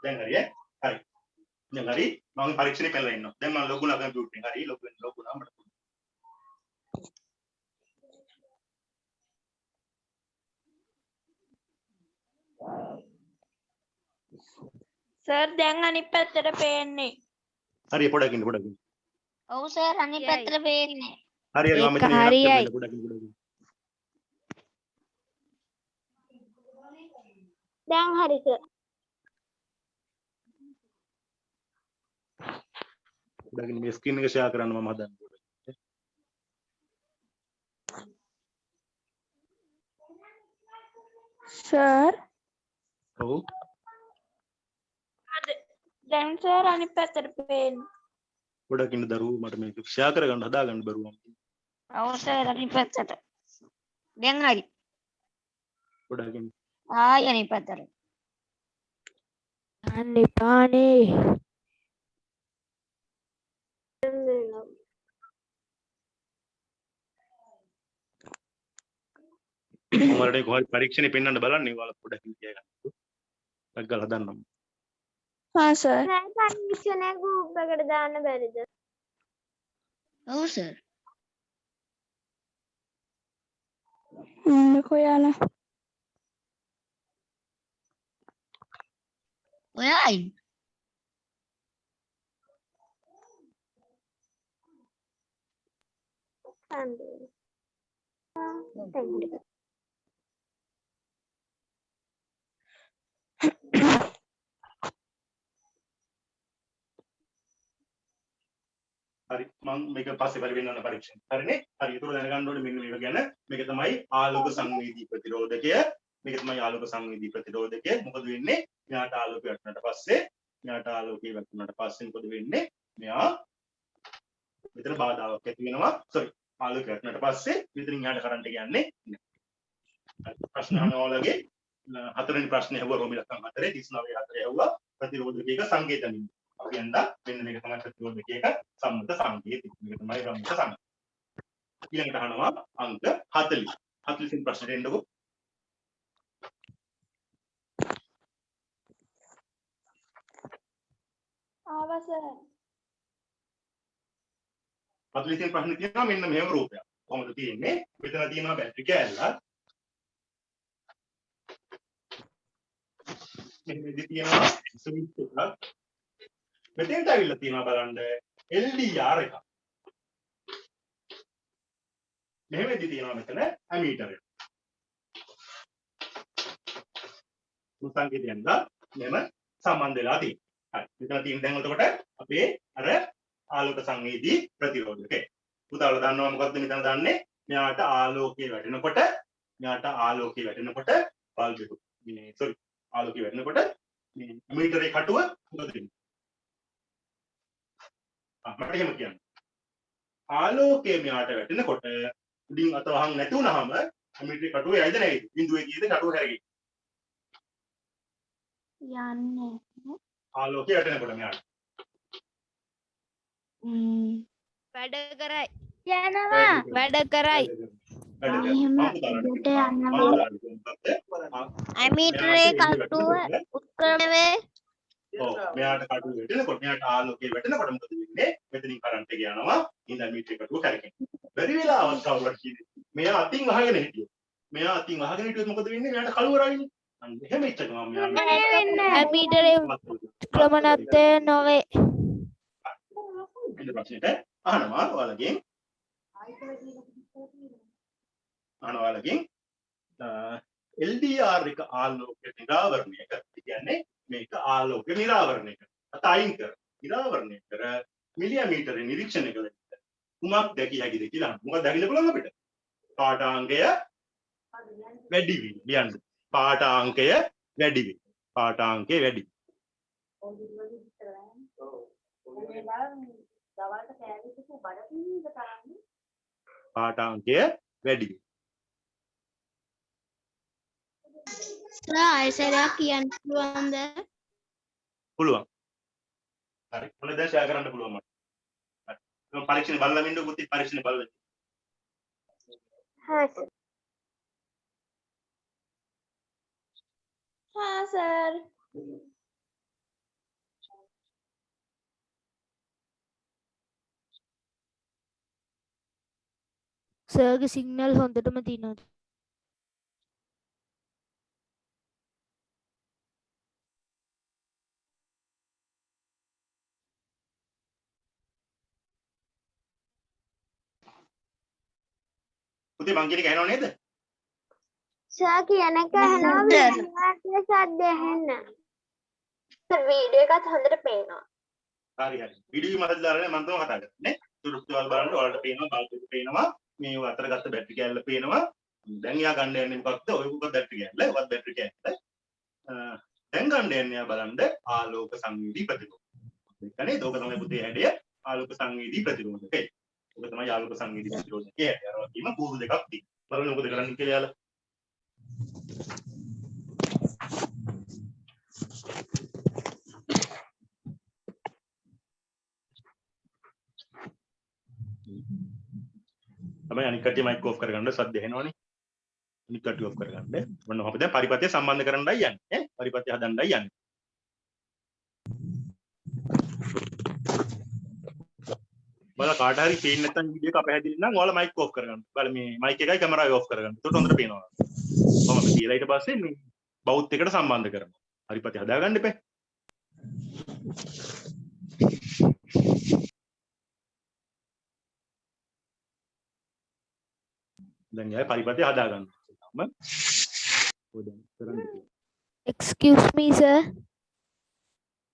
දැන් හරි හරි දැන් හරි මම පරීක්ෂණේ කරලා ඉන්නවා දැන් මම ලොගු ලා කම්පියුටර් එකෙන් හරි ලොගු ලා මට සර් දැන් අනිත් පැත්තට පේන්නේ. හරි පොඩක් ඉන්න. ඔව් සර් අනිත් පැත්තට පේන්නේ. හරි මම මෙතන වෙනස් කරන්න පොඩක් ඉන්න. දැන් හරි සර්. පොඩක් ඉන්න මේ ස්ක්‍රීන් එක ෂෙයා කරන්න මම හදන්නේ. සර් ඔව් දැන් සර් අනිත් පැත්තට පේන්නේ. පොඩක් ඉන්න දරුවෝ මට මේක ෂෙයා කරගන්න හදාගන්න බැරුවම. ඔව් සර් අනිත් පැත්තට. දැන් හරි. පොඩක් ඉන්න. ආයි අනිත් පැත්තට. අනිපානේ. මොකටද කොහොමද පරීක්ෂණේ පෙන්වන්න බලන්නේ ඔයාලා පොඩක් ඉන්න කිය ගන්න. ටක් ගාලා හදන්නම්. හා සර්. පරීක්ෂණය ගෲප් එකට දාන්න බැරිද? ඔව් සර්. කොයාලා ඔයයි. හරි මම මේක පස්සේ පරිවෙන්නන පරීක්ෂණ. හරිනේ? හරි ඒක දැනගන්න ඕනේ මෙන්න මේක ගැන. මේක තමයි ආලෝක සංවේදී ප්‍රතිරෝධකය. මේක තමයි ආලෝක සංවේදී ප්‍රතිරෝධකය. මොකද වෙන්නේ? මෙයාට ආලෝකය වැටුණාට පස්සේ මොකද වෙන්නේ? මෙයා විතර බාධාවක් ඇති වෙනවා. සෝරි. ආලෝකය වැටුණාට පස්සේ විතරින් යාට කරන්ට් එක යන්නේ නැහැ. ප්‍රශ්න අහනවාලගේ හතරවෙනි ප්‍රශ්නේ ඇහුවා රෝමිලකම් 4 39 4 ඇහුවා ප්‍රතිරෝධකයක සංකේතනින්. අපි යන්දා මෙන්න මේක තමයි ප්‍රතිරෝධකයක සම්මත සංකේතය. මේක තමයි සම්මත සංකේතය. ඊළඟට අහනවා අංක 40. 40 වෙනි ප්‍රශ්නෙට එන්නකෝ. ආවා සර්. 40 වෙනි ප්‍රශ්නේ තියෙනවා මෙන්න මෙහෙම රූපයක්. කොහොමද තියෙන්නේ? මෙතන තියෙනවා බැටරි කෑල්ලක්. මෙතනදී තියෙනවා ස්විච් එකක්. මෙතෙන්ට ඇවිල්ලා තියෙනවා බලන්න LDR එකක්. මෙහෙමදී තියෙනවා මෙතන ඇමීටර් එක. සංකේතයෙන් දා මෙහෙම සම්බන්ධ වෙලා තියෙනවා. හරි. මෙතන තියෙන දැන් එතකොට අපේ අර ආලෝක සංවේදී ප්‍රතිරෝධකය. පුතාලා දන්නවා මොකක්ද මෙතන දන්නේ? මෙයාට ආලෝකය වැටෙනකොට බල්බ් එක මේ සෝරි ආලෝකය වැටෙනකොට මේ ඇමීටරේ කටුව මොකද වෙන්නේ? මට එහෙම කියන්න. ආලෝකය මෙයාට වැටෙනකොට උඩින් අත වහන් නැති වුනහම ඇමීටරේ කටුව යයිද නැයිද? බිඳුවේ කීයද කටුව හැරෙන්නේ? යන්නේ. ආලෝකය වැටෙනකොට මෙයාට. වැඩ කරයි. යනවා. වැඩ කරයි. ඇමීටරේ කටුව උත්ක්‍රමවේ. ඔව් මෙයාට කටුව වැටෙනකොට මෙයාට ආලෝකය වැටෙනකොට මොකද වෙන්නේ? මෙතනින් කරන්ට් එක යනවා. ඉතින් ඇමීටරේ කටුව කැරකෙනවා. බැරි වෙලාවක් කවුරුත් කියන්නේ. මෙයා අතින් වහගෙන හිටියොත්. මොකද වෙන්නේ? මෙයාට කළුවරයිනේ. අන්න එහෙම ඉච්ච ගමන් මෙයා ඇමීටරේ ක්‍රමනත්තේ නොවේ. ඊට ප්‍රශ්නෙට අහනවා ඔයාලගෙන් LDR එක ආලෝකය නිරාවරණය කර. ඒ කියන්නේ මේක ආලෝකය නිරාවරණය කර. අතයින් කර. නිරාවරණය කර මිලිමීටරේ නිරීක්ෂණය කළ යුතුයි. කුමක් දැකිය හැකිද කියලා අහනවා. මොකක්ද දකින්න පුළුවන් අපිට? පාඨාංකය වැඩි වීම. කියන්නේ පාඨාංකය වැඩි වීම. පාඨාංකය වැඩි. පාඨාංකය වැඩි. සර් ආයෙසරයක් කියන්න පුළුවන්ද? පුළුවන්. හරි. මොන දැන් ෂෙයා කරන්න පුළුවන් මට. හරි. මම පරීක්ෂණ බලලා ඉන්නකො පුතේ පරීක්ෂණ බලලා. හා සර්. හා සර්. සර්ගේ සිග්නල් හොඳටම තියෙනවා. පුතේ මං කියන එක ඇහෙනව නේද? සර් කියන එක ඇහෙනවා විශ්වාසයේ සද්ද ඇහෙන්න. සර් වීඩියෝ එකත් හොඳට පේනවා. හරි හරි. වීඩියෝ එක මම දාලා මම තමයි කතා කරන්නේ නේ. තුරුප්පුවල් බලන්න ඔයාලට පේනවා බල්බ් එක පේනවා. මේ අතර ගත්ත බැටරි කෑල්ල පේනවා. දැන් යා ගන්න යන්නේ මොකක්ද? ඔය මොකක්ද බැටරි කෑල්ල? ඔයත් බැටරි කෑල්ල. දැන් ගන්න යන්නේ යා බලන්න ආලෝක සංවේදී ප්‍රතිරෝධ. ඒක නේද? ඕක තමයි පුතේ හැඩය ආලෝක සංවේදී ප්‍රතිරෝධකය. ඕක තමයි ආලෝක සංවේදී ප්‍රතිරෝධකය. අර වගේම කූරු දෙකක් තියෙනවා. බලන්න මොකද කරන්නේ කියලා යාලා. තමයි අනිත් කට්ටිය මයික් ඔෆ් කරගන්න සද්ද එනවනේ. අනිත් කට්ටිය ඔෆ් කරගන්න. මොන අපි දැන් පරිපත්‍ය සම්බන්ධ කරන්නයි යන්නේ. ඈ පරිපත්‍ය හදන්නයි යන්නේ. බලලා කාට හරි පේන්නේ නැත්නම් වීඩියෝ එක අපහැදිලි නම් ඔයාලා මයික් ඔෆ් කරගන්න. බලන්න මේ මයික් එකයි කැමරාවයි ඔෆ් කරගන්න. ඒකට හොඳට පේනවා. මම අපි කියලා ඊට පස්සේ මේ බෞද්ධ එකට සම්බන්ධ කරනවා. පරිපත්‍ය හදාගන්න එපා. දැන් යාය පරිපත්‍ය හදාගන්න. මම ඔය දැන් කරන්නේ. Excuse me sir.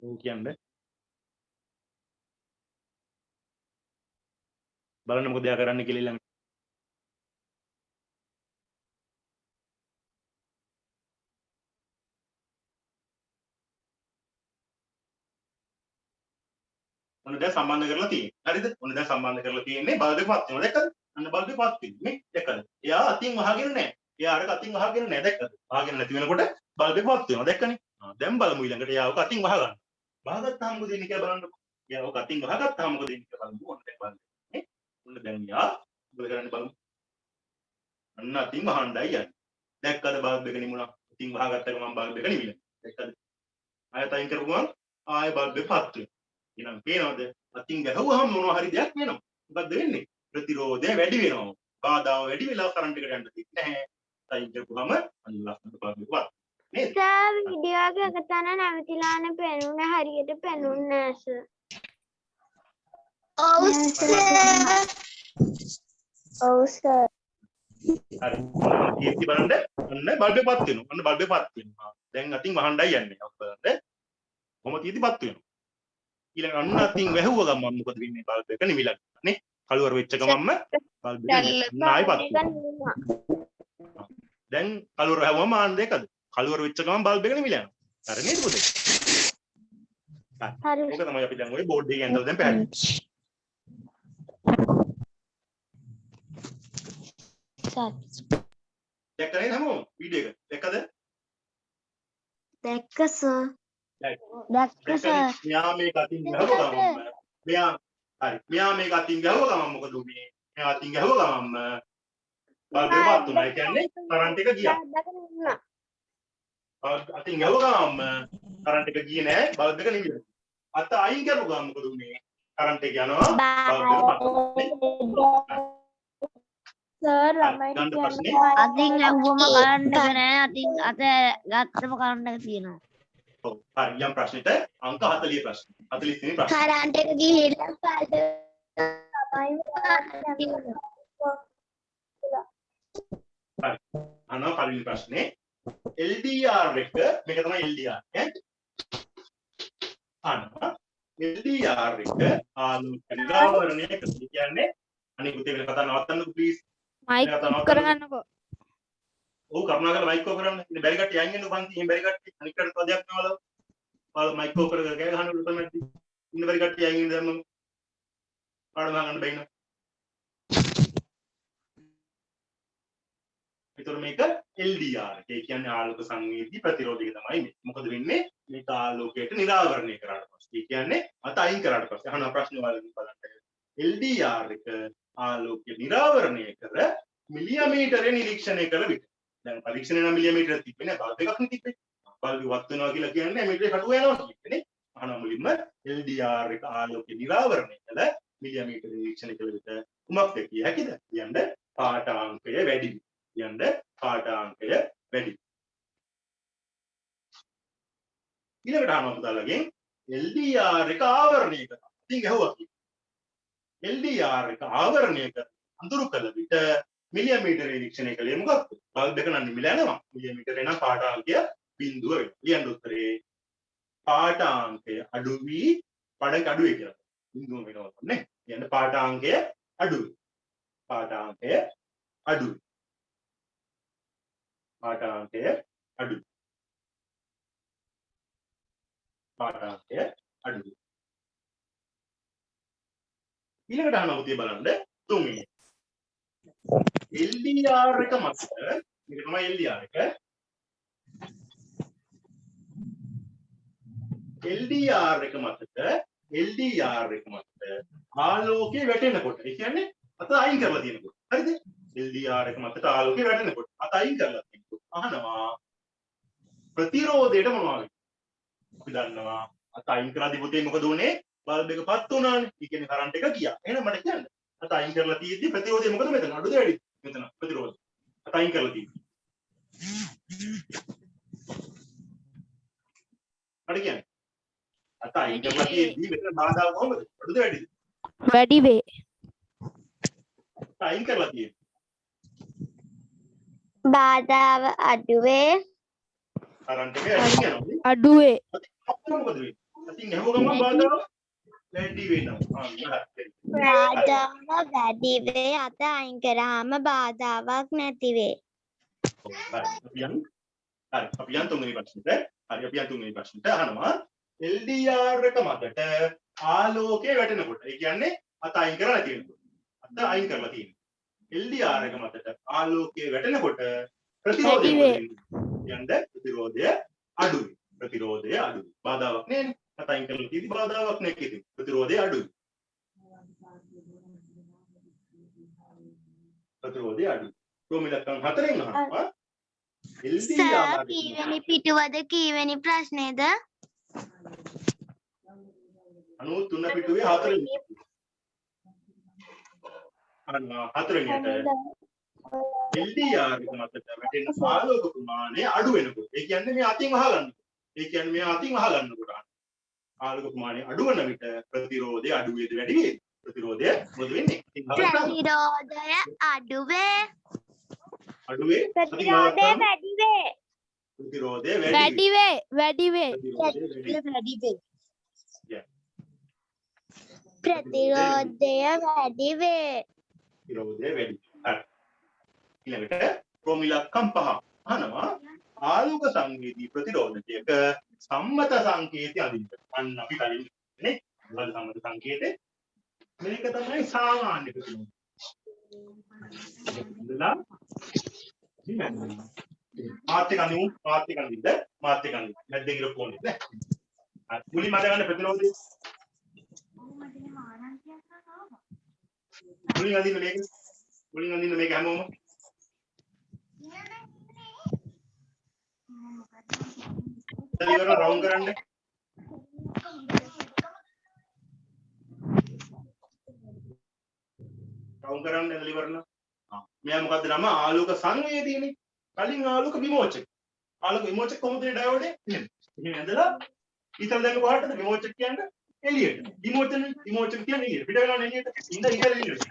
ඔව් කියන්නේ. බලන්න මොකද යා කරන්න කියලා ඊළඟ. ඔන්න දැන් සම්බන්ධ කරලා තියෙන්නේ. හරිද? ඔන්න දැන් සම්බන්ධ කරලා තියෙන්නේ බල්බ් එක පත් වෙනවා. දැක්කද? අන්න බල්බ් එක පත් වෙන්නේ. නේ? දැක්කද? එයා අතින් වහගෙන නැහැ. එයා අරක අතින් වහගෙන නැහැ. දැක්කද? වහගෙන නැති වෙනකොට බල්බ් එක පත් වෙනවා. දැක්කනේ? දැන් බලමු ඊළඟට එයා ඔක අතින් වහගන්න. වහගත්තාම මොකද වෙන්නේ කියලා බලන්නකො. එයා ඔක අතින් වහගත්තාම මොකද වෙන්නේ කියලා බලමු. ඔන්න දැන් බලන්න. නේ? ඔන්න දැන් එයා මොකද කරන්නේ බලමු. අන්න අතින් වහන්නයි යන්නේ. දැක්කද බල්බ් එක නිමුණා. අතින් වහගත්ත ගමන් බල්බ් එක නිවිලා. දැක්කද? ආයෙත් අයින් කරපුවම ආයෙ බල්බ් එක පත් වෙනවා. එහෙනම් පේනවද? අතින් ගැහුවහම මොනවා හරි දෙයක් වෙනවා. මොකද්ද වෙන්නේ? ප්‍රතිරෝධය වැඩි වෙනවා. බාධාව වැඩි වෙලා කරන්ට් එකට යන්න දෙන්නේ නැහැ. අයින් කරපුවම අන්න ලස්සනට බල්බ් එක වත්. නේද? සර් වීඩියෝ එක තන නැවතිලානේ පෙනුනේ හරියට පෙනුන්නේ නැහැ සර්. ඔව් සර්. ඔව් සර්. හරි. කීර්ති බලන්න අන්න බල්බ් එක පත් වෙනවා. අන්න බල්බ් එක පත් වෙනවා. දැන් අතින් වහන්නයි යන්නේ. ඔක් බලන්න. කොහොම කීර්ති පත් වෙනවා. ඊළඟ අන්න අතින් වැහුව ගමන් මොකද වෙන්නේ? බල්බ් එක නිවිලා නේ. කළුවර වෙච්ච ගමන්ම බල්බ් එක නායි පත් වෙනවා. දැන් කළුවර වැහුවම ආන් දෙකද? කළුවර වෙච්ච ගමන් බල්බ් එක නිවිලා යනවා. හරි නේද පුතේ? හරි. ඕක තමයි අපි දැන් ඔය බෝඩ් එකේ ඇඳලා දැන් පැහැදිලි. දැක්ක නේද හැමෝම වීඩියෝ එක? දැක්කද? දැක්ක සර්. දැක්ක සර්. මෙයා මේක අතින් ගහුව ගමන් මෙයා හරි. මෙයා මේක අතින් ගහුව ගමන් මොකද උනේ? මෙයා අතින් ගහුව ගමන් බල්බ් එක පත් වුණා. ඒ කියන්නේ කරන්ට් එක ගියා. අතින් ගහුව ගමන් කරන්ට් එක ගියේ නෑ. බල්බ් එක නිවිලා. අත අයින් කරුව ගමන් මොකද උනේ? කරන්ට් එක යනවා. බල්බ් එක පත් වුණා. සර් ළමයි කියන්නේ අතින් ඇහුවම කරන්ට් එක නෑ. අතින් අත ගත්තම කරන්ට් එක තියෙනවා. ඔව්. හරි. යම් ප්‍රශ්නෙට අංක 40 ප්‍රශ්න. 40 වෙනි ප්‍රශ්න. කරන්ට් එක ගිහිල්ලා පාඩ හරි. අන්න පළවෙනි ප්‍රශ්නේ LDR එක මේක තමයි LDR ඈ. අන්න LDR එක ආලෝක නිරාවරණය කියන්නේ අනේ පුතේ වෙන කතා නවත්තන්නකෝ ප්ලීස්. මයික් ඔෆ් කරගන්නකෝ. ඔව් කරුණාකරලා මයික් ඔෆ් කරන්න. ඉතින් බැරි කට්ටිය අයින් වෙන්න පන්ති. එහෙන් බැරි කට්ටිය අනික් කටට පදයක් නවලව. ඔයාලා මයික් ඔෆ් කර කර කෑ ගහන්න උඩ තමයි. ඉන්න බැරි කට්ටිය අයින් වෙන්න දැම්මම පාඩම ගන්න බැහැ. ඒතර මේක LDR. ඒ කියන්නේ ආලෝක සංවේදී ප්‍රතිරෝධක තමයි මේ. මොකද වෙන්නේ? මේක ආලෝකයට නිරාවරණය කරාට පස්සේ. ඒ කියන්නේ අත අයින් කරාට පස්සේ අහන ප්‍රශ්න වලින් බලන්න. LDR එක ආලෝකය නිරාවරණය කර මිලිමීටරේ නිරීක්ෂණය කළ විට. දැන් පරීක්ෂණය නම් මිලිමීටර තිබෙන්නේ නැහැ. බල්බ් එකක් නේ තිබෙන්නේ. බල්බ් වත් වෙනවා කියලා කියන්නේ මීටරේ කටුව යනවා කියන්නේ. අහන මුලින්ම LDR එක ආලෝකය නිරාවරණය කළ මිලිමීටර නිරීක්ෂණය කළ විට කුමක්ද කිය හැකිද? කියන්න පාඨාංකය වැඩි. කියන්න පාඨාංකය වැඩි. ඊළඟට අහනවා පුතාලගෙන් LDR එක ආවරණය කරනවා. ඉතින් ඇහුවා LDR එක ආවරණය කර අඳුරු කළ විට මිලිමීටර නිරීක්ෂණය කළේ මොකක්ද? බල්බ් එක නම් නිමිලා යනවා. මිලිමීටර එනම් පාඨාංකය 0 වෙනවා. ලියන්න උත්තරේ පාඨාංකය අඩු වී පඩක අඩු වේ කියලා. 0 වෙනවා නේ. කියන්න පාඨාංකය අඩු වේ. පාඨාංකය අඩු වේ. පාඨාංකය අඩු වේ. පාඨාංකය අඩු වේ. ඊළඟට අහනවා පුතේ බලන්න තුන්වෙනි LDR එක මත මේක තමයි LDR එක LDR එක මත ආලෝකය වැටෙනකොට ඒ කියන්නේ අත අයින් කරලා තියෙනකොට හරිද LDR එක මත ආලෝකය වැටෙනකොට අත අයින් කරලා තියෙනකොට අහනවා ප්‍රතිරෝධයට මොනවද අපි දන්නවා අත අයින් කරලා පුතේ මොකද උනේ බල්බ් එක පත් වුණානේ. ඒ කියන්නේ කරන්ට් එක ගියා. එහෙනම් මට කියන්න. අත අයින් කරලා තියෙද්දි ප්‍රතිරෝධය මොකද මෙතන? අඩුද වැඩිද? මෙතන ප්‍රතිරෝධය. අත අයින් කරලා තියෙද්දි. හරි කියන්නේ. අත අයින් කරලා තියෙද්දි මෙතන බාධාව කොහොමද? අඩුද වැඩිද? වැඩි වේ. අත අයින් කරලා තියෙද්දි. බාධාව අඩුවේ. කරන්ට් එක අයින් කරනවා. අඩු වේ. මොකද වෙන්නේ? අතින් හැම ගමන් බාධාව වැඩි වෙනවා. බාධාව වැඩි වේ අත අයින් කරාම බාධාවක් නැති වේ. හරි අපි යන් තුන්වෙනි ප්‍රශ්නෙට. හරි අපි යන් තුන්වෙනි ප්‍රශ්නෙට අහනවා LDR එක මතට ආලෝකය වැටෙනකොට. ඒ කියන්නේ අත අයින් කරලා තියෙනකොට. අත අයින් කරලා තියෙනවා. LDR එක මතට ආලෝකය වැටෙනකොට ප්‍රතිරෝධය මොකද වෙන්නේ? කියන්නේ ප්‍රතිරෝධය අඩුයි. ප්‍රතිරෝධය අඩුයි. බාධාවක් නෑනේ. අත අයින් කරලා තියෙදි බාධාවක් නැහැ කිව්වේ. ප්‍රතිරෝධය අඩුයි. ප්‍රතිරෝධය අඩුයි. ප්‍රෝමිලක්කම් 4න් අහනවා සර් කීවෙනි පිටුවද කීවෙනි ප්‍රශ්නේද? 93 පිටුවේ 4 වෙනි. හතරවෙනියට LDR එක මතට වැටෙන ආලෝක ප්‍රමාණය අඩු වෙනකොට. ඒ කියන්නේ මේ අතින් වහගන්නකොට ආලෝක ප්‍රමාණය අඩු වෙන විට ප්‍රතිරෝධය අඩු වේද වැඩි වේද? ප්‍රතිරෝධය මොකද වෙන්නේ? ප්‍රතිරෝධය අඩු වේ. අඩු වේ. ප්‍රතිරෝධය වැඩි වේ. ප්‍රතිරෝධය වැඩි වේ. වැඩි වේ. වැඩි වේ. ප්‍රතිරෝධය වැඩි වේ. ප්‍රතිරෝධය වැඩි. හරි. ඊළඟට ප්‍රෝමිලක්කම් 5 අහනවා ආලෝක සංවේදී ප්‍රතිරෝධකයක සම්මත සංකේතය අඳින්න. අන්න අපි කලින් නේ මොකද සම්මත සංකේතය? මේක තමයි සාමාන්‍ය ප්‍රතිරෝධය. ඉඳලා මාත් එක අඳින්න නැද්ද කියලා කොහොමද නේ? මුලින්ම අද ගන්න ප්‍රතිරෝධය මුලින් අඳින්න මේක හැමෝම ඉවර රවුන්ඩ් කරන්න එතන ඉවරන මෙයා මොකද්ද නම ආලෝක සංවේදීනේ කලින් ආලෝක විමෝචක කොහොමද ඩයෝඩ් එක එහෙනම් ඇඳලා ඉතල දැන් කොහටද විමෝචක කියන්නේ එළියට විමෝචක කියන්නේ එළියට පිට වෙනවා එළියට ඉඳ එළියට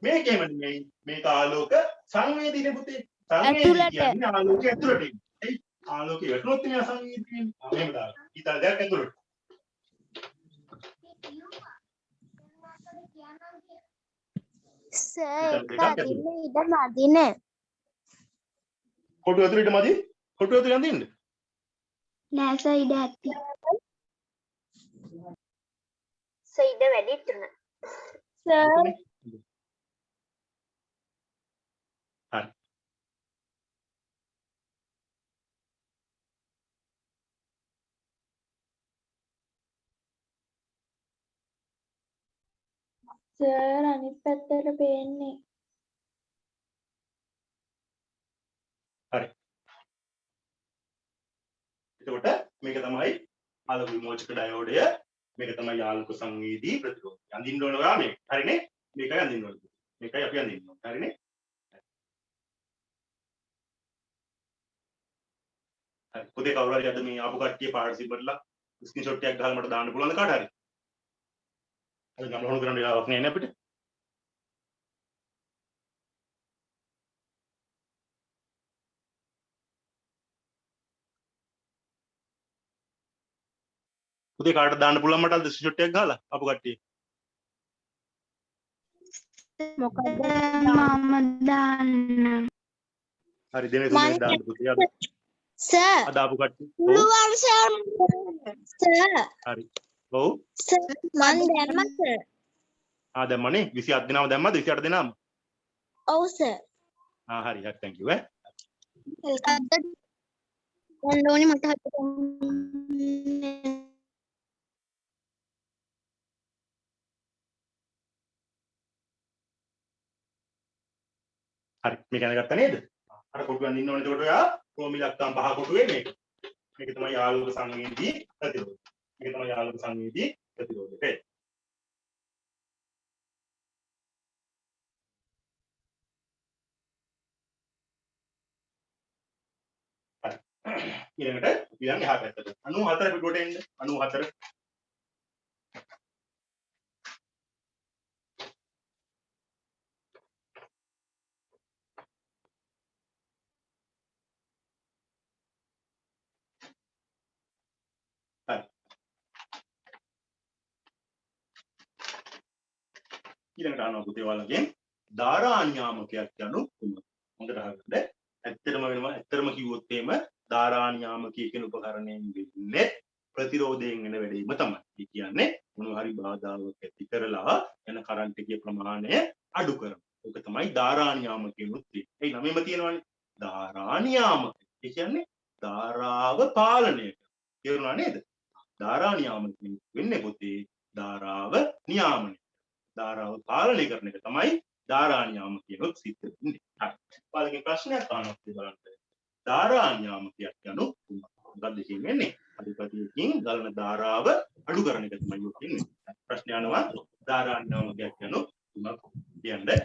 මේකේම නෙමෙයි මේක ආලෝක සංවේදීනේ පුතේ සංවේදී කියන්නේ ආලෝකය ඇතුළට එන්නේ ආලෝකය වැටුනොත් නේ අසංවේදී වෙන්නේ එහෙම දාලා ඉතල දැන් ඇතුළට සර් කලින් ඉඳ මදිනේ කොටු ඇතුළට මදි කොටු ඇතුළට යන්න නෑ සර් ඉඳ ඇති සර් ඉඳ වැඩිට උන සර් හරි සර් අනිත් පැත්තට පේන්නේ හරි එතකොට මේක තමයි ආලෝක විමෝචක ඩයෝඩය මේක තමයි ආලෝක සංවේදී ප්‍රතිරෝධය අඳින්න ඕන ඔයා මේක හරිනේ මේකයි අඳින්න ඕන මේකයි අපි අඳින්න ඕනේ හරිනේ හරි පුතේ කවුරු හරි අද මේ ආපු කට්ටිය පාර්ටිසිපේට්ලා ස්ක්‍රීන්ෂොට් එකක් ගහලා මට දාන්න පුළුවන්ද කාට හරි අද ගම හොරු කරන්න වෙලාවක් නෑ නේ අපිට පුතේ කාටද දාන්න පුළුවන් මට අද ස්ක්‍රීන්ෂොට් එකක් ගහලා ආපු කට්ටිය මොකද මම දාන්න හරි දෙනේ තුනේ දාන්න පුතේ අද සර් අද ආපු කට්ටිය පුළුවන් සර් සර් හරි ඔව් සර් මන් දැම්මා සර් දැම්මනේ 27 දෙනාම දැම්මද 28 දෙනාම ඔව් සර් හරි හරි thank you ගන්න ඕනේ මට හරි මේක දැනගත්තා නේද අර කොටුවෙන් ඉන්න ඕනේ එතකොට ඔයා ප්‍රෝමිලක්කම් පහ කොටුවේ මේක තමයි ආලෝක සංවේදී ප්‍රතිරෝධය මේක තමයි ආලෝක සංවේදී ප්‍රතිරෝධය හරි ඊළඟට ඊළඟ එහා පැත්තට 94 පිටුවට එන්න 94 ඊළඟට අහනවා පුතේ ඔයාලගෙන් ධාරා නියාමකයක් යනු කුමක්ද? හොඳට අහගන්න. ඇත්තටම කිව්වොත් එහෙම ධාරා නියාමකයේ කියන උපකරණයෙන් වෙන්නේ ප්‍රතිරෝධයෙන් වෙන වැඩේම තමයි. ඒ කියන්නේ මොනවා හරි බාධාවක් ඇති කරලා යන කරන්ට් එකේ ප්‍රමාණය අඩු කරනවා. ඒක තමයි ධාරා නියාමකයනොත් තියෙන්නේ. ඒ නමෙම තියෙනවානේ. ධාරා නියාමක. ඒ කියන්නේ ධාරාව පාලනය කරන. තේරුණා නේද? ධාරා නියාමකයෙන් වෙන්නේ පුතේ ධාරාව නියාමනය. ධාරාව පාලනය කරන එක තමයි ධාරා නියාමකයනොත් සිද්ධ වෙන්නේ. හරි. ඔයාලගේ ප්‍රශ්නයක් අහනවා බලන්න. ධාරා නියාමකයක් යනු මොකක්ද කියන්නේ? අධිපතියකින් ගලන ධාරාව අඩු කරන එක තමයි කියන්නේ. ප්‍රශ්න අහනවා ධාරා නියාමකයක් යනු මොකක්ද කියන්නේ?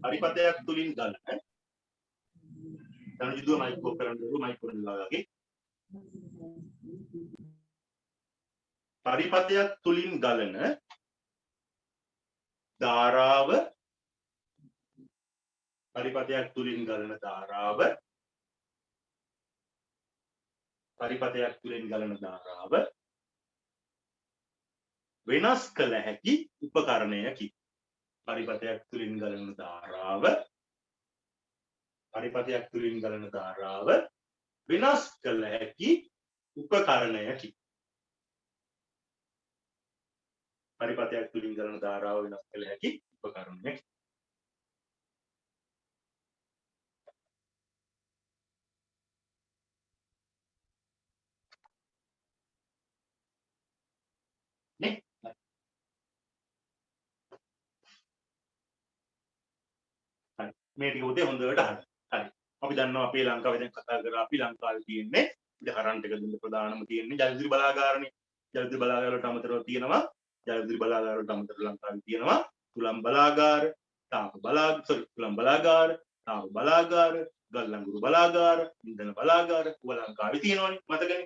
පරිපතයක් තුලින් ගලන දැන් විදුව මයික් ඔෆ් කරන්න ඕන මයික් ඔන් ලාගේ පරිපතයක් තුලින් ගලන ධාරාව වෙනස් කළ හැකි උපකරණයකි. පරිපතයක් තුලින් ගලන ධාරාව වෙනස් කළ හැකි උපකරණයකි. පරිපතයක් තුලින් ගලන ධාරාව වෙනස් කළ හැකි උපකරණයකි. නේ? හරි. මේ ටික උදේ හොඳට අහන්න. හරි. අපි දන්නවා අපේ ලංකාවේ දැන් කතා කරලා අපි ලංකාවේ තියෙන්නේ කරන්ට් එක දුන්න ප්‍රධානම තියෙන්නේ ජලවිදුලි බලාගාරනේ. ජලවිදුලි බලාගාර වලට අමතරව තියෙනවා ජලවිදුලි බලාගාර වලට අමතරව ලංකාවේ තියෙනවා තුලම් බලාගාර, තාප බලාගාර, ගල් ලංගුරු බලාගාර, ඉන්ධන බලාගාර ඌව ලංකාවේ තියෙනවනේ මතකනේ.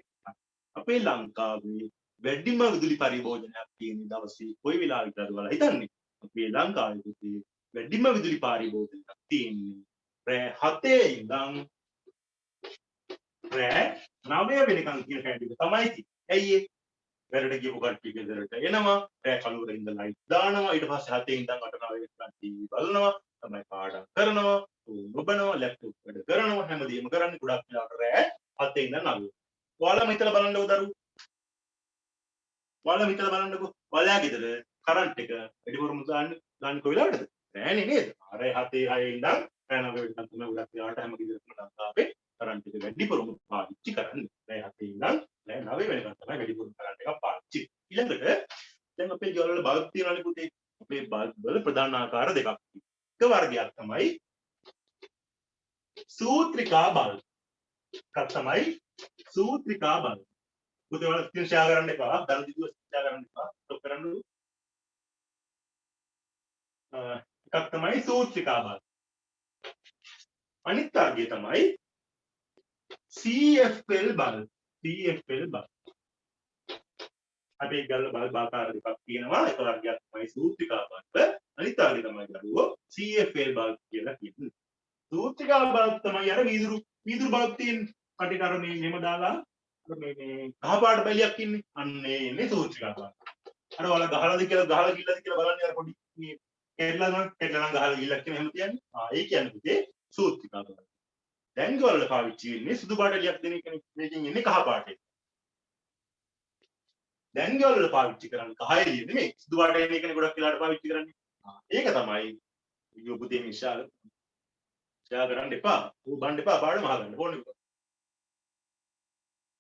අපේ ලංකාවේ වැඩිම විදුලි පරිභෝජනයක් තියෙන දවසේ කොයි වෙලාවකටද ඔයාලා හිතන්නේ? අපේ ලංකාවේ පුතේ වැඩිම විදුලි පරිභෝජනයක් තියෙන්නේ රෑ 7 ඉඳන් රෑ 9 වෙනකන් කියන කැඩික තමයි තියෙන්නේ. ඇයි ඒ? වැඩට ගියපු කට්ටිය ගෙදරට එනවා, රෑ කලුවර ඉඳන් ලයිට් දානවා, ඊට පස්සේ 7 ඉඳන් 8 9 වෙනකන් ටීවී බලනවා, තමයි පාඩම් කරනවා, ඔබනවා, ලැප්ටොප් වැඩ කරනවා, හැමදේම කරන්නේ ගොඩක් වෙලාවට රෑ 7 ඉඳන් 9. ඔයාලම හිතලා බලන්නකෝ දරුවෝ. ඔයාලම හිතලා බලන්නකෝ. ඔයාලා ගෙදර කරන්ට් එක වැඩිපුරම දාන්නේ කොයි වෙලාවටද? රෑනේ නේද? රෑ 7 6 ඉඳන් රෑ 9 වෙනකන් තමයි ගොඩක් වෙලාවට හැම ගෙදරකම ලංකාවේ කරන්ට් එක වැඩිපුරම පාවිච්චි කරන්නේ. රෑ 7 ඉඳන් රෑ 9 වෙනකන් තමයි වැඩිපුරම කරන්ට් එක පාවිච්චි. ඊළඟට දැන් අපේ ගෙවල් වල බල්බ් තියෙනවානේ පුතේ. අපේ බල්බ් වල ප්‍රධාන ආකාර දෙකක් තියෙනවා. එක වර්ගයක් තමයි සූත්‍රිකා බල්බ්. එකක් තමයි සූත්‍රිකා බල්බ්. පුතේ වල ස්ක්‍රීන් ෂෙයා කරන්න එපා. දරු දිගුව ෂෙයා කරන්න එපා. ස්ටොප් කරන්න. එකක් තමයි සූත්‍රිකා බල්බ්. අනිත් වර්ගය තමයි CFL බල්බ්. CFL bulb. අපි ගල්ල බල්බ් ආකාර දෙකක් තියෙනවා. එක වර්ගයක් තමයි සූත්‍රිකා බල්බ්. අනිත් වර්ගය තමයි ගලුවෝ CFL බල්බ් කියලා කියන්නේ. සූත්‍රිකා බල්බ් තමයි අර වීදුරු බල්බ් තියෙන. කටට අර මෙහෙම දාලා මේ කහ පාට බැලියක් ඉන්නේ. අන්න ඒ ඉන්නේ සූත්‍රිකා බල්බ්. අර වල ගහලාද කියලා ගිල්ලද කියලා බලන්න අර පොඩි මේ කෙරලා නම් ගහලා ගිල්ලක් කියන එහෙම තියන්නේ. ඒ කියන්නේ පුතේ සූත්‍රිකා බල්බ්. දැන් ගොල්ල පාවිච්චි වෙන්නේ සුදු පාට එළියක් දෙන එකනේ. මේකෙන් එන්නේ කහ පාටේ. දැන් ගොල්ල පාවිච්චි කරන්නේ කහ එළිය නෙමෙයි. සුදු පාට එන එකනේ ගොඩක් වෙලාවට පාවිච්චි කරන්නේ. ඒක තමයි යොබුතේ විශාල ෂෙයා කරන්න එපා. ඌ බණ්ඩ එපා පාඩම අහගන්න ඕනේ.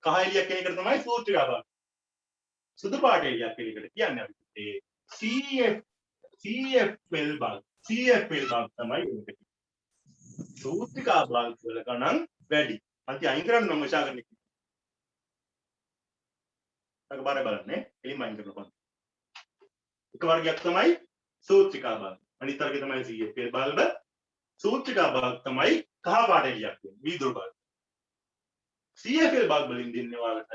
කහ එළියක් කියන එකට තමයි සූත්‍රිකා බල්බ්. සුදු පාට එළියක් කියන එකට කියන්නේ අපි ඒ CFL බල්බ්. CFL බල්බ් තමයි මේක. සූත්‍රිකා බල්බ් වල ගණන් වැඩි. අන්ති අයින් කරන්න මම ෂෙයා කරන්නේ. අර බාර බලන්නේ එලිම අයින් කරනවා. එක වර්ගයක් තමයි සූත්‍රිකා බල්බ්. අනිත් වර්ගය තමයි CFL බල්බ්. සූත්‍රිකා බල්බ් තමයි කහ පාට එළියක් තියෙන වීදුරු බල්බ්. CFL බල්බ් වලින් දෙන්නේ ඔයාලට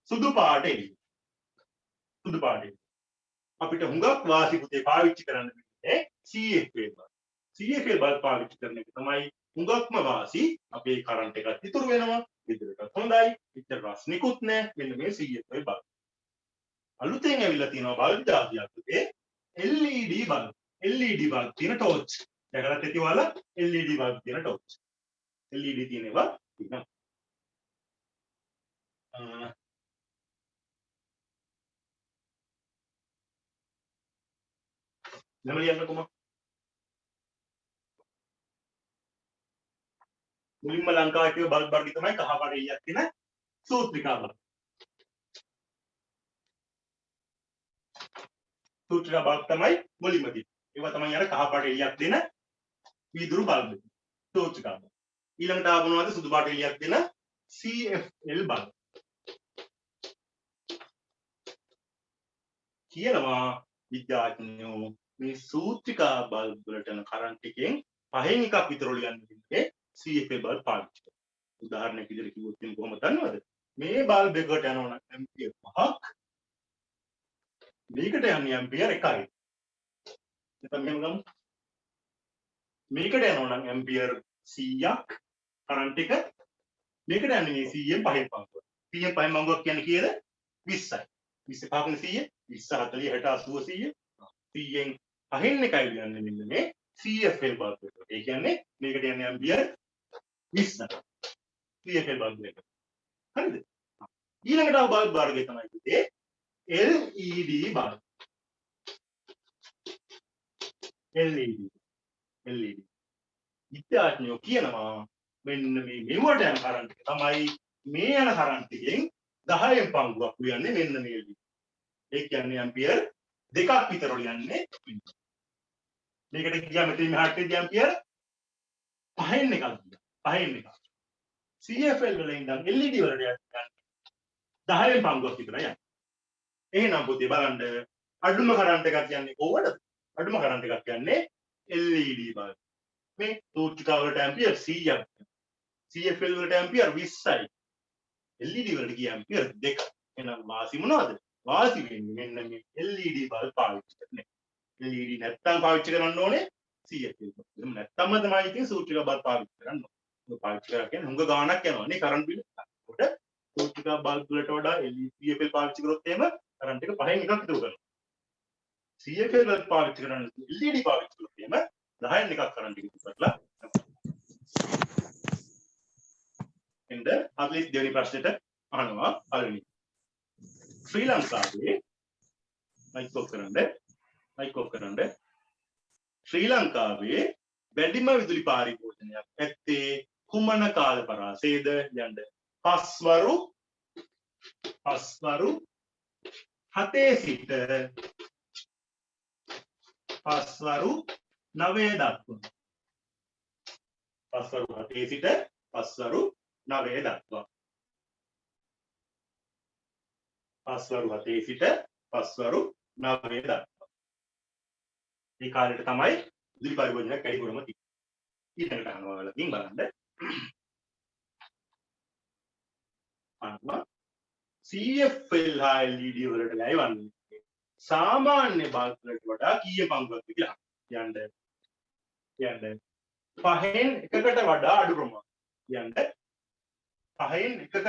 සුදු පාට එළිය. සුදු පාට එළිය. අපිට හුඟක් වාසි පුතේ පාවිච්චි කරන්න වෙන්නේ CFL බල්බ්. CFL බල්බ් පාවිච්චි කරන එක තමයි හුඟක්ම වාසි. අපේ කරන්ට් එකත් ඉතුරු වෙනවා. විදුලියත් හොඳයි. පිටර රස්නිකුත් නැහැ. මෙන්න මේ CFL බල්බ්. අලුතෙන් ඇවිල්ලා තියෙනවා බල්බ් જાතියක් පුතේ LED බල්බ්. LED බල්බ් තියෙන ටෝච්. දැකලා ඇති ඔයාලා LED බල්බ් තියෙන ටෝච්. LED තියෙනවා තියෙනවා. ළමලියන්න කොහොමද? මුලින්ම ලංකාවේ තියෙන බල්බ් වර්ගය තමයි කහ පාට එළියක් තියෙන සූත්‍රිකා බල්බ්. සූත්‍රිකා බල්බ් තමයි මුලින්ම තියෙන්නේ. ඒවා තමයි අර කහ පාට එළියක් දෙන වීදුරු බල්බ්. සූත්‍රිකා බල්බ්. ඊළඟට ආවනවාද සුදු පාට එළියක් දෙන CFL බල්බ්. කියනවා විද්‍යාඥයෝ මේ සූත්‍රිකා බල්බ් වලට යන කරන්ට් එකෙන් පහෙන් එකක් විතර ලියන්න දෙන්නේ CFL බල්බ් පාවිච්චි කරලා. උදාහරණයක් විදිහට කිව්වොත් එන්නේ කොහොමද දන්නවද? මේ බල්බ් එකට යනවා නම් ඇම්පියර් 5ක්. මේකට යන්නේ ඇම්පියර් 1යි. නැත්නම් මෙහෙම ගමු. මේකට යනවා නම් ඇම්පියර් 100ක් කරන්ට් එක. මේකට යන්නේ මේ 100න් 5න් පංගුව. 100න් 5න් පංගුවක් කියන්නේ කීයද? 20යි. 20 පහකින් 100 20 40 60 80 100 100න් 5න් එකයි කියන්නේ මෙන්න මේ CFL බල්බ් එක. ඒ කියන්නේ මේකට යන්නේ ඇම්පියර් 20ක්. CFL බල්බ් එක. හරිද? ඊළඟට ආව බල්බ් වර්ගය තමයි පුතේ LED බල්බ්. LED. විද්‍යාඥයෝ කියනවා මෙන්න මේ මෙවට යන කරන්ට් එක තමයි මේ යන කරන්ට් එකෙන් 10න් පංගුවක් කියන්නේ මෙන්න මේ LED. ඒ කියන්නේ ඇම්පියර් 2ක් විතර යන්නේ. මේකට ගියාම මෙතන මෙහාට ඇම්පියර් 5න් එකක් ගියා. 5න් එකක්. CFL වල ඉඳන් LED වලට යන්නේ 10න් පංගුවක් විතර යන්නේ. එහෙනම් පුතේ බලන්න අඩුම කරන්ට් එකක් කියන්නේ කොහොමද? අඩුම කරන්ට් එකක් කියන්නේ LED බල්බ්. මේ සූත්‍රිකා වලට ඇම්පියර් 100ක්. CFL වලට ඇම්පියර් 20යි. LED වලට ගිය ඇම්පියර් 2ක්. එහෙනම් වාසි මොනවද? වාසි වෙන්නේ මෙන්න මේ LED බල්බ් පාවිච්චි කරන එක. LED නැත්තම් පාවිච්චි කරන්න ඕනේ CFL බල්බ්. එහෙම නැත්තම්ම තමයි ඉතින් සූත්‍රිකා බල්බ් පාවිච්චි කරන්න ඕනේ. ඒක පාවිච්චි කරා කියන්නේ හුඟ ගාණක් යනවා නේ කරන්ට් බිල. ඒකට සූත්‍රිකා බල්බ් වලට වඩා CFL පාවිච්චි කරොත් එහෙම කරන්ට් එක 5න් එකක් ඉතුරු කරනවා. CFL වල පාවිච්චි කරන LED පාවිච්චි කරොත් එහෙම 10න් එකක් කරන්ට් එක ඉතුරු කරලා එන්න අත්ලිස් දෙවෙනි ප්‍රශ්නෙට අහනවා පළවෙනි. ශ්‍රී ලංකාවේ මයික් ඔෆ් කරන්න ශ්‍රී ලංකාවේ වැඩිම විදුලි පාරිභෝජනයක් ඇත්තේ කුමන කාල පරාසයේද? යන්න පස්වරු 7 සිට පස්වරු 9 දක්වා. පස්වරු 7 සිට පස්වරු 9 දක්වා. පස්වරු 7 සිට පස්වරු 9 දක්වා. මේ කාලෙට තමයි විදුලි පරිභෝජනයක් වැඩිපුරම තියෙන්නේ. ඊළඟට අහනවා වලකින් බලන්න. අහනවා CFL හා LED වලට ලැබවන්නේ සාමාන්‍ය බල්බ් වලට වඩා කීය පංගුවක්ද කියලා කියන්න. පහෙන් එකකට වඩා අඩු ප්‍රමාණයක්. කියන්න පහෙන් එකකට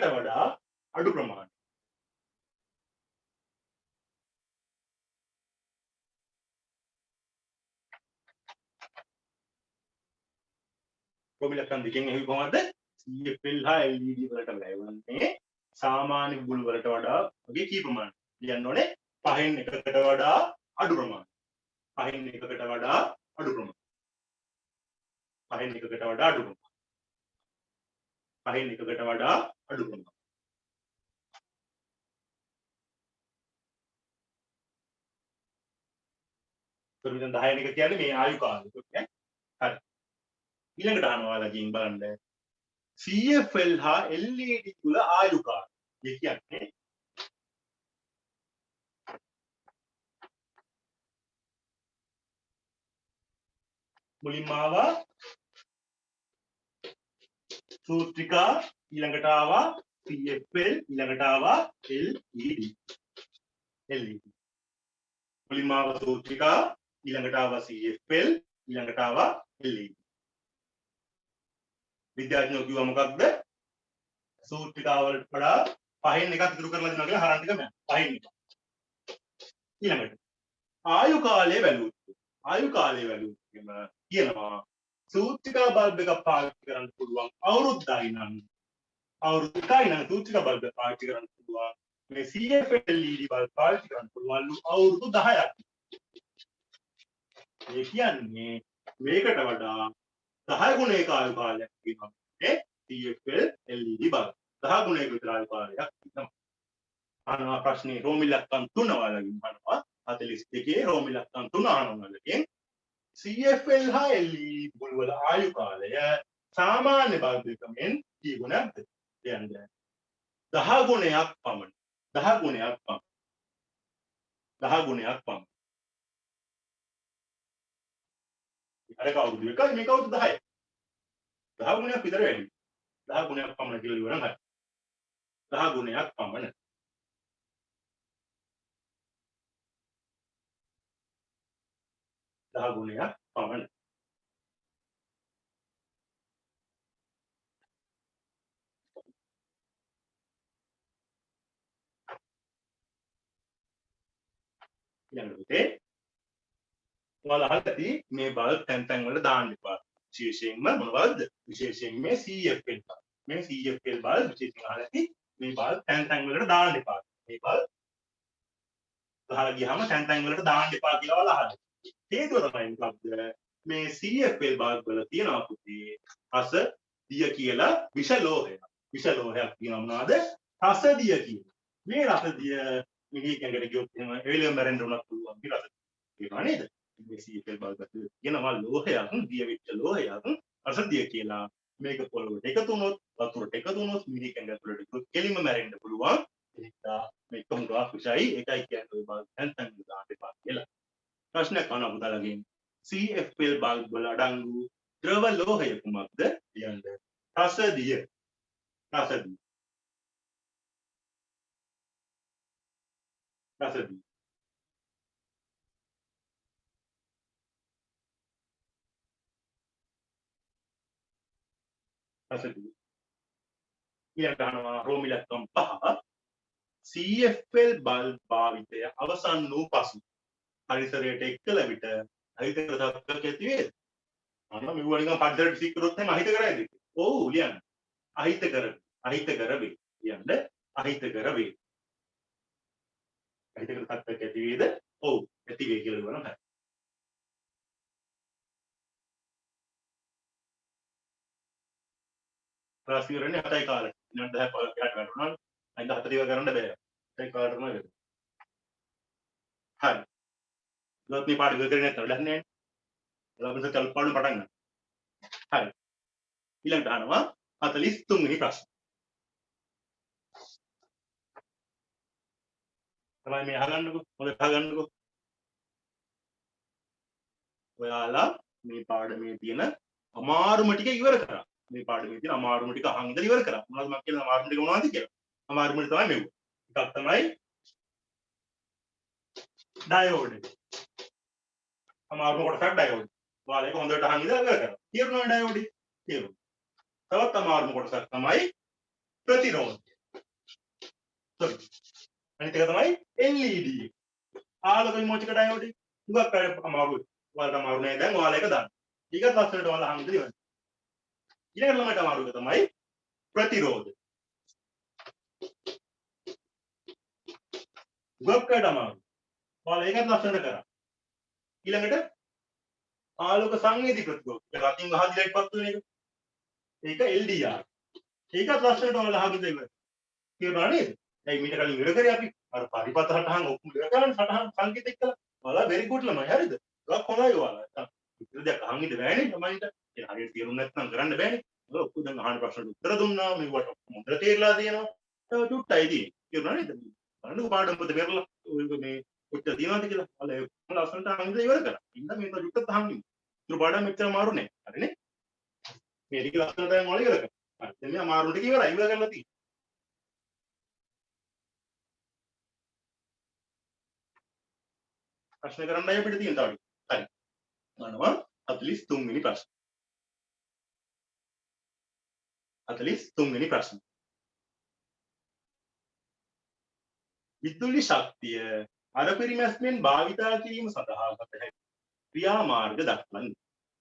වඩා අඩු ප්‍රමාණයක්. කොමිලකන් දෙකෙන් එහි කොහොමද CFL හා LED වලට ලැබවන්නේ සාමාන්‍ය බුබුලු වලට වඩා වගේ කී ප්‍රමාණයක් කියන්න ඕනේ පහෙන් එකකට වඩා අඩු ප්‍රමාණයක්. පහෙන් එකකට වඩා අඩු ප්‍රමාණයක්. පහෙන් එකකට වඩා අඩු ප්‍රමාණයක්. පහෙන් එකකට වඩා අඩු ප්‍රමාණයක්. කොහොමද 10 එක කියන්නේ මේ ආයු කාලය. හරි. ඊළඟට අහනවා ඔයාලගෙන් බලන්න CFL හා LED තුල ආයු කාලය. ඒ කියන්නේ මුලින්ම ආවා සූත්‍රිකා ඊළඟට ආවා CFL ඊළඟට ආවා LED. මුලින්ම ආවා සූත්‍රිකා ඊළඟට ආවා CFL ඊළඟට ආවා LED. විද්‍යාඥයෝ කිව්වා මොකක්ද? සූත්‍රිකා වලට වඩා පහෙන් එකක් ඉතුරු කරලා දෙනවා කියලා හරන් ටික මම. පහෙන් එක. ඊළඟට ආයු කාලය බැලුවොත් කියනවා සූත්‍රිකා බල්බ් එකක් පාවිච්චි කරන්න පුළුවන් අවුරුද්දයි නම් සූත්‍රිකා බල්බ් එක පාවිච්චි කරන්න පුළුවන් මේ CFL LED බල්බ් පාවිච්චි කරන්න පුළුවන්ලු අවුරුදු 10ක්. ඒ කියන්නේ මේකට වඩා 10 ගුණයක ආයු කාලයක් තියෙනවා මේ CFL LED බල්බ්. 10 ගුණයක විතර ආයු කාලයක් තියෙනවා. අහනවා ප්‍රශ්නේ රෝම ඉලක්කම් 3 වලකින් අහනවා 42 රෝම ඉලක්කම් 3 අහනවා වලකින් CFL හා LED බුල් වල ආයු කාලය සාමාන්‍ය බල්බ් එකෙන් කී ගුණයක්ද? කියන්නේ 10 ගුණයක් පමණ. 10 ගුණයක් පමණ. 10 ගුණයක් පමණ. අර කවුරුද එකයි මේ කවුරුද 10යි. 10 ගුණයක් විතර වැඩි. 10 ගුණයක් පමණ කියලා ඉවරනම් හරි. 10 ගුණයක් පමණ. 10 ගුණයක් පමණ. ඊළඟට ඔයාලා අහලා මේ බල්බ් තැන් වල දාන්න එපා. විශේෂයෙන්ම මොනවද? විශේෂයෙන් මේ CFL බල්බ්. මේ CFL බල්බ් විශේෂයෙන් අහලා මේ බල්බ් තැන් වලට දාන්න එපා. මේ බල්බ් ගහලා ගියාම තැන් වලට දාන්න එපා කියලා ඔයාලා අහලා. හේතුව තමයි මොකක්ද? මේ CFL බල්බ් වල තියෙනවා පුතේ රස දිය කියලා විෂ ලෝහයක්. විෂ ලෝහයක් කියනවා මොනවද? රස දිය කියලා. මේ රස දිය මිනිහ කැඟට ගියොත් එහෙම එවෙලෙම මැරෙන්න උනත් පුළුවන් මේ රස. ඒකා නේද? මේ CFL බල්බ් එක කියනවා ලෝහයක් දිය වෙච්ච ලෝහයක් රසදිය කියලා. මේක පොළොවට එකතු වුණොත් වතුරට එකතු වුණොත් මිනිහ කැඟ ඇතුළට ගියොත් කෙලින්ම මැරෙන්න පුළුවන්. ඒක මේක හුඟක් විෂයි. ඒකයි කියන්නේ ඔය බල්බ් තැන් දාන්න එපා කියලා. ප්‍රශ්නයක් අහනවා පුතාලගෙන් CFL බල්බ් වල අඩංගු ද්‍රව ලෝහය කුමක්ද? කියන්නේ රසදිය. රසදිය. රසදිය. රසදිය. ඊළඟට අහනවා රෝම ඉලක්කම් 5 CFL බල්බ් භාවිතය අවසන් වූ පසු පරිසරයට එක්කල විට අහිතකර තත්ත්වයක් ඇති වේද? අන්න මෙව නිකන් පඩරට ටික කරොත් එහෙම අහිතකරයිද? ඔව් ලියන්න. අහිතකර වේ. කියන්න අහිතකර වේ. අහිතකර තත්ත්වයක් ඇති වේද? ඔව් ඇති වේ කියලා කියනවා හරි. ක්ලාස් ඉවරනේ 7යි කාලේ. විනාඩි 10 15ක් යට වැටුණා. අයින්ද 4 ඉවර කරන්න බෑ. 7යි කාලේටම ඉවර. හරි. ඉතින් මේ පාඩම ඉවර කරගෙන නැත්නම් වැඩක් නැහැ. ඔයාලා කල් පාඩම පටන් ගන්න. හරි. ඊළඟට අහනවා 43 වෙනි ප්‍රශ්න. තමයි මේ අහගන්නකෝ. හොඳට අහගන්නකෝ. ඔයාලා මේ පාඩමේ තියෙන අමාරුම ටික ඉවර කරා. මේ පාඩමේ තියෙන අමාරුම ටික අහන් ඉඳලා ඉවර කරා. මොනවද මම කියන අමාරුම ටික මොනවද කියලා? අමාරුම ටික තමයි මෙව. එකක් තමයි ඩයෝඩ්. අමාරුම කොටසක් ඩයෝඩ්. ඔයාලා ඒක හොඳට අහන් ඉඳලා ඉවර කරා. තේරුණාද ඩයෝඩ්? තේරුණා. තවත් අමාරුම කොටසක් තමයි ප්‍රතිරෝධය. sorry. අනිත් එක තමයි LED. ආලෝක විමෝචක ඩයෝඩ්. හුඟක් අය අමාරුයි. ඔයාලට අමාරු නෑ දැන් ඔයාලා ඒක දාන්න. ඊගත් ලස්සනට ඔයාලා අහන්න ඉවරයි. ඊළඟට ළමයට අමාරු එක තමයි ප්‍රතිරෝධය. හුඟක් අමාරු. ඔයාලා ඒකත් ලස්සනට කරා. ඊළඟට ආලෝක සංවේදී ප්‍රතිරෝධය. ඒක අතින් ගහන ලයිට් පත් වෙන එක. ඒක LDR. ඒකත් ලස්සනට ඔයාලා අහන්න ඉවරයි. කියනවා නේද? දැන් මීට කලින් ඉවර කරේ අපි අර පරිපත සටහන් ඔක්කොම ඉවර කරලා සටහන් සංකේත එක්කලා ඔයාලා very good ළමයි හරිද? ඔයාලා හොඳයි ඔයාලා. ඉතින් දැන් අහන් ඉඳ බෑනේ ළමයින්ට. ඒ හරියට තේරුම් නැත්නම් කරන්න බෑනේ. ඔයාලා ඔක්කොම දැන් අහන ප්‍රශ්නට උත්තර දුන්නා. මේවට හොඳට තේරලා තියෙනවා. ඒක චුට්ටයි තියෙන්නේ. කියනවා නේද? බලන්නකො පාඩම් පොත පෙරලා ඔයගොල්ලෝ මේ කොච්චර තියනවද කියලා. ඔයාලා ලස්සනට අහන් ඉඳලා ඉවර කරා. ඉන්න මේ තව චුට්ටක් අහන් ඉන්න. ඒක පාඩම් මෙච්චර අමාරු නෑ. හරිනේ? මේ ටික ලස්සනට දැන් ඔයාලා ඉවර කරා. හරි. දැන් මේ අමාරු ටික ඉවරයි. ඉවර කරලා තියෙන්නේ. ප්‍රශ්න කරන්නයි අපිට තියෙන තව ටික. හරි. බලනවා 43 වෙනි ප්‍රශ්න. 43 වෙනි ප්‍රශ්න. විදුලි ශක්තිය අර පරිමැස්මෙන් භාවිතා කිරීම සඳහා ගත හැකි ක්‍රියාමාර්ග දක්වන්න.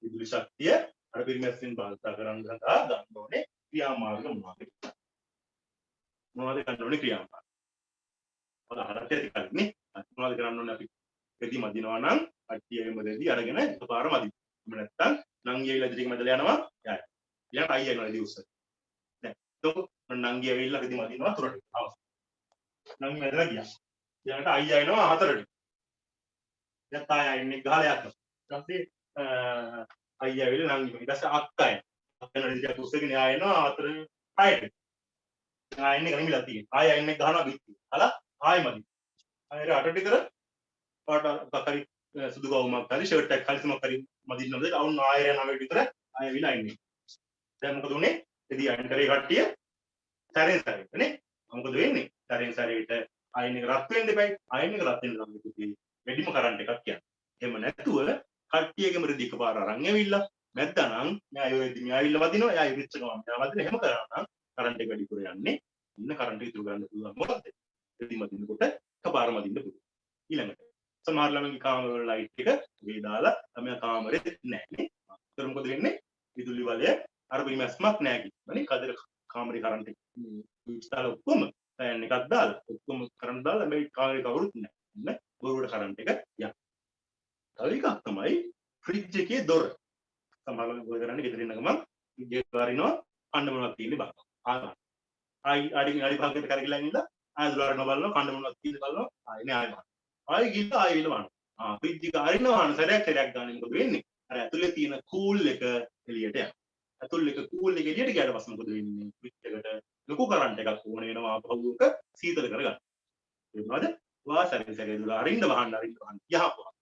විදුලි ශක්තිය අර පරිමැස්මෙන් භාවිතා කරන්න සඳහා ගන්න ඕනේ ක්‍රියාමාර්ග මොනවද? මොනවද ගන්න ඕනේ ක්‍රියාමාර්ග? ඔයාලා අහලා තියෙති කලින් නේ. මොනවද කරන්න ඕනේ අපි? රෙදි මදිනවා නම් අට්ටියගෙම රෙදි අරගෙන එකපාර මදි. එහෙම නැත්නම් නංගි ඇවිල්ලා ටික මැදලා යනවා. යයි. ඊළඟට අයියා එනවා රෙදි උස්සලා. දැන් එතකොට නංගි ඇවිල්ලා රෙදි මදිනවා තුරට. අවශ්‍ය. නංගි මැදලා ගියා. ඊළඟට අයියා එනවා හතරට. දැන් තායා ඉන්නේ ගහලා යනවා. ඊට පස්සේ අයියා ඇවිල්ලා නංගි ඊට පස්සේ අක්කා එනවා. අක්කා රෙදි උස්සගෙන ආයෙ එනවා හතර හයට. ආයෙ ඉන්නේ ගනිමිලා තියෙනවා. ආයෙ ඉන්නේ ගහනවා බිත්ති. හලා ආයෙ මදි. ආයෙ අටට විතර පාට හරි සුදු ගවුමක් හරි ෂර්ට් එකක් හරි සමක් හරි මදින්නවද අවුන් ආයෙ යනවා විතර ආයෙ විලා ඉන්නේ. දැන් මොකද උනේ? එදී අන්ටරේ කට්ටිය සැරෙන් සැරේට නේ. මොකද වෙන්නේ? සැරෙන් සැරේට ආයෙත් එක රත් වෙන්න එපයි. ආයෙත් එක රත් වෙන්න නම් ඉතින් වැඩිම කරන්ට් එකක් යනවා. එහෙම නැතුව කට්ටියගේම රෙදි එකපාර අරන් ඇවිල්ලා නැත්නම් මෙයා යෝෙදි මෙයා ඇවිල්ලා වදිනවා. එයා ඉරිච්ච ගමන් මෙයා වදින එහෙම කරා නම් කරන්ට් එක වැඩිපුර යන්නේ. ඉන්න කරන්ට් එක ඉතුරු ගන්න පුළුවන් මොකද? රෙදි මදිනකොට එකපාර මදින්න පුළුවන්. ඊළඟට සමහර ළමගේ කාමරවල ලයිට් එක වේ දාලා ළමයා කාමරේ නැහැ නේ. ඒතර මොකද වෙන්නේ? විදුලි බලය අර පිළිමැස්මක් නැහැ කිව්වනේ. කදර කාමරේ කරන්ට් එක ඉස්තාල ඔක්කොම ෆෑන් එකක් දාලා ඔක්කොම කරන්ට් දාලා මේ කාමරේ කවුරුත් නැහැ. නේ බොරුවට කරන්ට් එක යනවා. තව එකක් තමයි ෆ්‍රිජ් එකේ දොර. සමහර ළමයි මොකද කරන්නේ? ගෙදර ඉන්න ගමන් ෆ්‍රිජ් එක වරිනවා කන්න මොනවද තියෙන්නේ බලනවා. ආයි අඩි භාගයකට කරගලා ඉඳලා ආයෙ දොරට බලනවා කන්න මොනවද තියෙන්නේ බලනවා. ආයෙ නේ ආයෙ ආයෙ ගිහින් ආයෙ විලවනවා. ෆ්‍රිජ් එක අරිනවා සැරයක් ගන්න මොකද වෙන්නේ? අර ඇතුලේ තියෙන කූල් එක එළියට යනවා. ඇතුල් එක කූල් එක එළියට ගියාට පස්සේ මොකද වෙන්නේ? ෆ්‍රිජ් එකට ලොකු කරන්ට් එකක් ඕන වෙනවා ආපහුක සීතල කරගන්න. තේරුණාද? වාසරේ සැරේ දුර අරින්න වහන්න යහපුවා.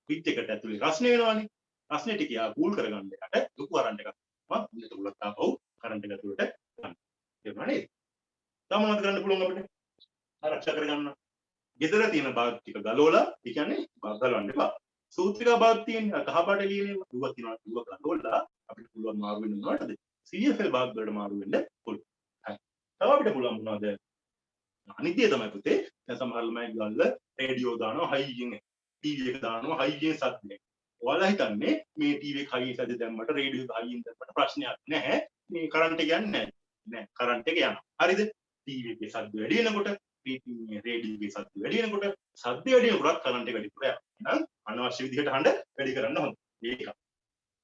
ෆ්‍රිජ් එකට ඇතුලේ රස්නේ වෙනවනේ. රස්නේ ටික යා කූල් කරගන්න එකට ලොකු කරන්ට් එකක් මම මුලට උලක් ආපහු කරන්ට් එක ඇතුලට ගන්න. තේරුණා නේද? තව මොනවද කරන්න පුළුවන් අපිට? ආරක්ෂා කරගන්න. ගෙදර තියෙන බල්බ් ටික ගලවලා ඒ කියන්නේ බල්බ් ගලවන්න එපා. සූත්‍රිකා බල්බ් තියෙනවා කහපාට එළියේ දුවක් තියෙනවා දුව ගලවලා අපිට පුළුවන් මාරු වෙන්න මොනවටද? CFL බල්බ් වලට මාරු වෙන්න පුළුවන්. හරි. තව අපිට පුළුවන් මොනවද? අනිත්‍ය තමයි පුතේ. දැන් සමහර ළමයි ගල්ල රේඩියෝ දානවා හයියෙන් ටීවී එක දානවා හයියෙන් සද්දයක්. ඔයාලා හිතන්නේ මේ ටීවී එක හයියෙන් සද්ද දැම්මට රේඩියෝ එක හයියෙන් දැම්මට ප්‍රශ්නයක් නැහැ. මේ කරන්ට් එක යන්නේ නැහැ. නෑ කරන්ට් එක යනවා. හරිද? ටීවී එකේ සද්ද වැඩි වෙනකොට රේඩියෝගේ සද්ද වැඩි වෙනකොට සද්ද වැඩි වෙනකොට කරන්ට් එක වැඩි වෙනවා. එහෙනම් අනවශ්‍ය විදිහට හඬ වැඩි කරන්න හොඳ. ඒක.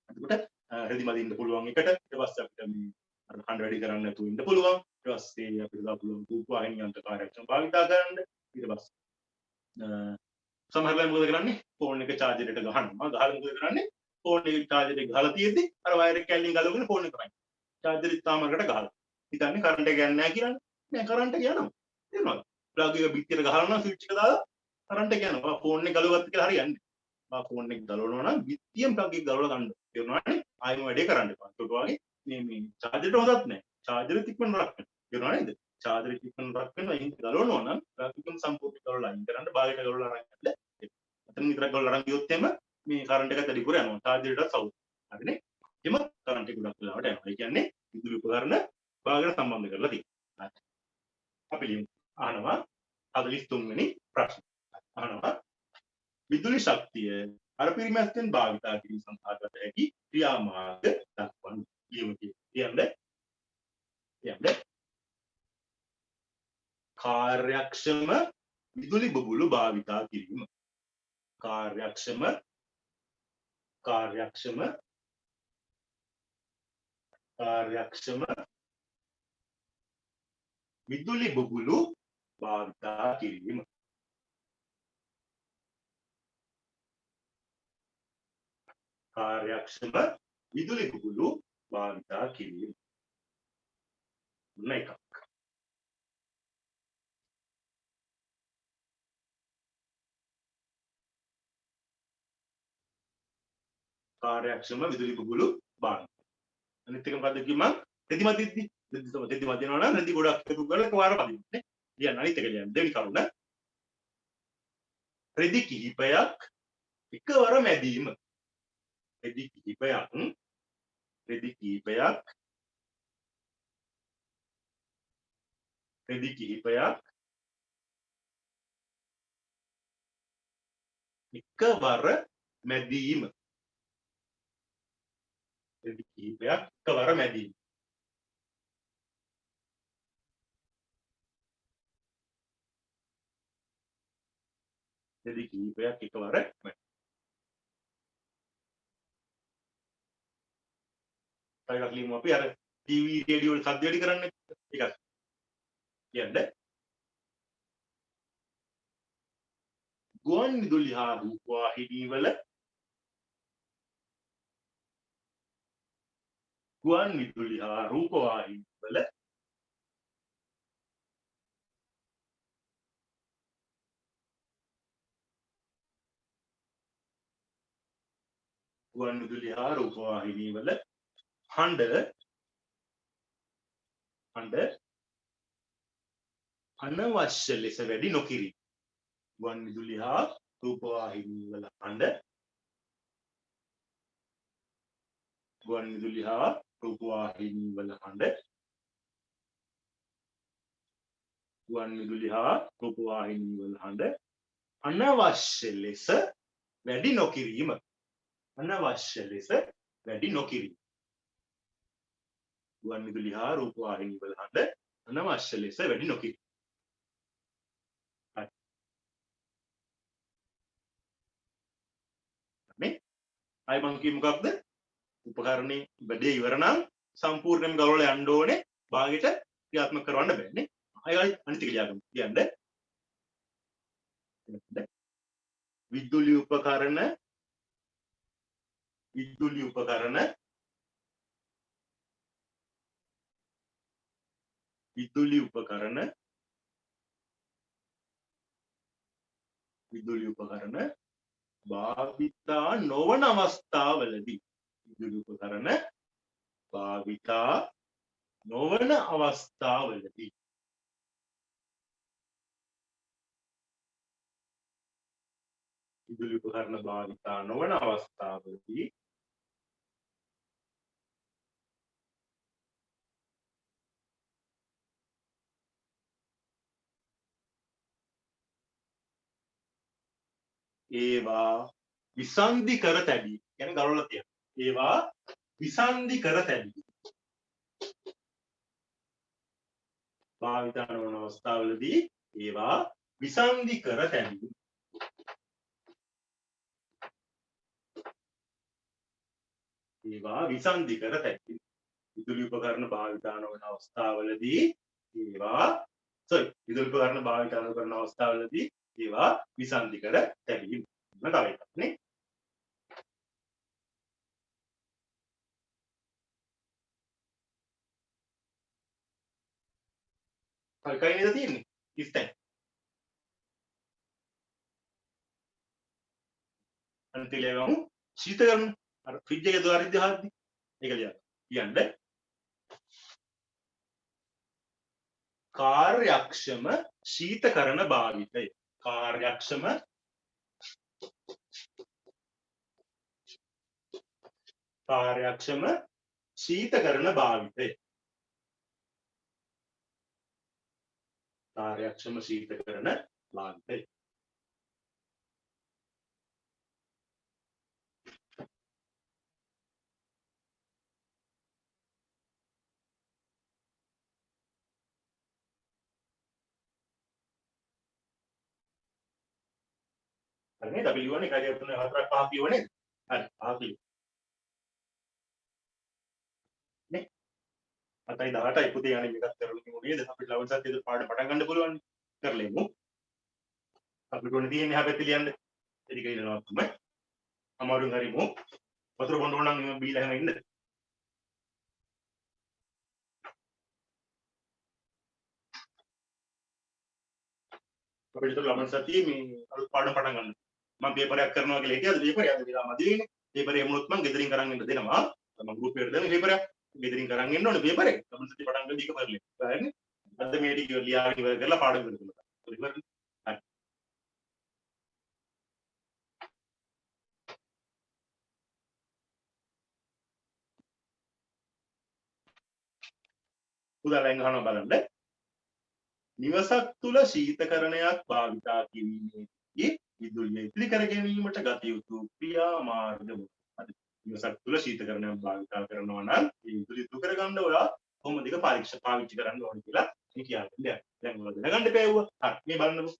එතකොට රෙදි මදින්න පුළුවන් එකට ඊට පස්සේ අපිට මේ අර හඬ වැඩි කරන්න නැතුව ඉන්න පුළුවන්. ඊට පස්සේ අපිට දා පුළුවන් රූප වාහිනී යන්ත්‍ර කාර්යක්ෂම භාවිතා කරන්න. ඊට පස්සේ සමහර වෙලාවට මොකද කරන්නේ ෆෝන් එක charger එකට ගහනවා ගහලා මොකද කරන්නේ ෆෝන් එකේ charger එක ගහලා තියෙද්දි අර වයර් එක කැල්ලෙන් ගලවගෙන ෆෝන් එක කරන්නේ charger එක තාමකට ගහලා හිතන්නේ කරන්ට් එක යන්නේ නැහැ කියලා නෑ කරන්ට් එක යනවා තේරුණාද ප්ලග් එක පිටියට ගහනවා නම් ස්විච් එක දාලා කරන්ට් එක යනවා ෆෝන් එක ගලවගත්ත කියලා හරියන්නේ ෆෝන් එක ගලවනවා නම් පිටියෙන් ප්ලග් එක ගලවලා ගන්න තේරුණානේ ආයෙම වැඩේ කරන්න එපා ඒකට වගේ මේ charger එක හොදත් නෑ charger එක ඉක්මනට රක් වෙනවා නේද charger එක ඉක්මනට රක් වෙනවා එහෙනම් ගලවනවා නම් ප්ලග් එකම සම්පූර්ණ ගලවලා අයින් කරන්න භාගයට ගලවලා අරන් යන්න එතන විතරක් ගලවලා අරන් ගියොත් එම මේ කරන්ට් එක වැඩිපුර යනවා charger එකට සවුත් හරිනේ එම කරන්ට් එක ගොඩක් වෙලාවට යනවා ඒ කියන්නේ විදුලි උපකරණ භාගයට සම්බන්ධ කරලා තියෙනවා අපි ලියමු අහනවා 43 වෙනි ප්‍රශ්න අහනවා විදුලි ශක්තිය අර පිරිමැස්තෙන් භාවිතා කිරීම සඳහා ගත හැකි ක්‍රියාමාර්ග දක්වන්න ලියමු කියන්නේ කාර්යක්ෂම විදුලි බබුළු භාවිතා කිරීම කාර්යක්ෂම විදුලි බබුළු භාවිතා කිරීම කාර්යක්ෂම විදුලි බබුළු භාවිතා කිරීම එකක් කාර්යක්ෂම විදුලි බබුළු භාවිත අනිත් එක මොකද්ද කිව්වම රෙදි මැදිද්දි රෙදි මැදිනවා නම් රෙදි ගොඩක් එකතු කරලා එකවර පදින්නේ ලියන්න අනිත් එක ලියන්න දෙවෙනි කරුණ රෙදි කිහිපයක් එකවර මැදීම රෙදි කිහිපයක් එකවර මැදීම රෙදි කිහිපයක් එකවර මැදීම රෙදි කිහිපයක් එකවර මැදීම ටයිලර් ලියමු අපි අර ටීවී රේඩියෝ වල සද්ද වැඩි කරන්නේ ඒකත් කියන්නේ ගුවන් විදුලි හා රූපවාහිනී වල හඬ අනවශ්‍ය ලෙස වැඩි නොකිරීම ගුවන් විදුලි හා රූපවාහිනී වල හඬ අනවශ්‍ය ලෙස වැඩි නොකිරීම ගුවන් විදුලි හා රූපවාහිනී වල හඬ අනවශ්‍ය ලෙස වැඩි නොකිරීම නේ අය මං කිව්ව මොකක්ද උපකරණේ වැඩේ ඉවර නම් සම්පූර්ණයෙන්ම ගලවලා යන්න ඕනේ භාගයට ක්‍රියාත්මක කරවන්න බෑනේ අය අනිත් එක ලියාගමු කියන්නේ විදුලි උපකරණ භාවිතා නොවන අවස්ථාවලදී ඒවා විසන්ධි කර තැබී කියන්නේ ගලවලා තියෙනවා ඒවා විසන්ධි කර තැබී භාවිතා නොවන අවස්ථාවලදී ඒවා විසන්ධි කර තැබී විදුලි උපකරණ භාවිතා නොවන අවස්ථාවලදී ඒවා විසන්ධි කර තැබීම. තව එකක් නේ. හරි කයි නේද තියෙන්නේ? 30යි. අනිත් ලියගමු ශීතකරණ. අර ෆ්‍රිජ් එකේ ද්වාරින්ද හරිද? ඒක ලියන්න. කියන්නේ කාර්යක්ෂම ශීතකරණ භාවිතය. කාර්යක්ෂම ශීතකරණ භාවිතය. කාර්යක්ෂම ශීතකරණ භාවිතය. හරි නේද? අපි ලියවන්නේ 1 2 3 4 5 කියව නේද? හරි 5 කියව. නේ? 7යි 18යි පුතේ අනේ මේකත් කරලා නේද? අපිට ලවන්සත් ඒක පාඩම පටන් ගන්න පුළුවන්. කරලෙමු. අපිට ඕනේ තියෙන්නේ හැබැයි ලියන්න. ඒක ඉන්නවා තමයි. අමාරුන් හරිමු. වතුර බොන්න ඕන නම් බීලා හැම ඉන්න. අපිට ලබන සතියේ මේ අලුත් පාඩම පටන් ගන්න. මම පේපරයක් කරනවා කියලා හිටියද පේපරය අද විලා මදිනේ. පේපරේ එමුණොත් මම ගෙදරින් කරන් එන්න දෙනවා. මම ගෲප් එකට දෙන පේපරයක්. ගෙදරින් කරන් එන්න ඕනේ පේපරේ. ලබන සතියේ පටන් ගන්න දීක පරිලි. හරිනේ. අද මේ ටික ලියාගෙන ඉවර කරලා පාඩම කරමු. ඉවරයි. හරි. උදාහරණයක් අහනවා බලන්න. නිවසක් තුල ශීතකරණයක් භාවිතා කිරීමේදී විදුලිය ඉතිරි කර ගැනීමට ගත යුතු ක්‍රියාමාර්ග මොනවාද? නිවසක් තුල ශීතකරණයක් භාවිතා කරනවා නම් ඒ විදුලිය ඉතුරු කර ගන්න ඔයා කොහොමද ඒක පාවිච්චි කරන්න ඕනේ කියලා මේ කියන්නේ. දැන් ඔයාලා දැනගන්න බෑවුවා. හරි මේ බලන්නකො.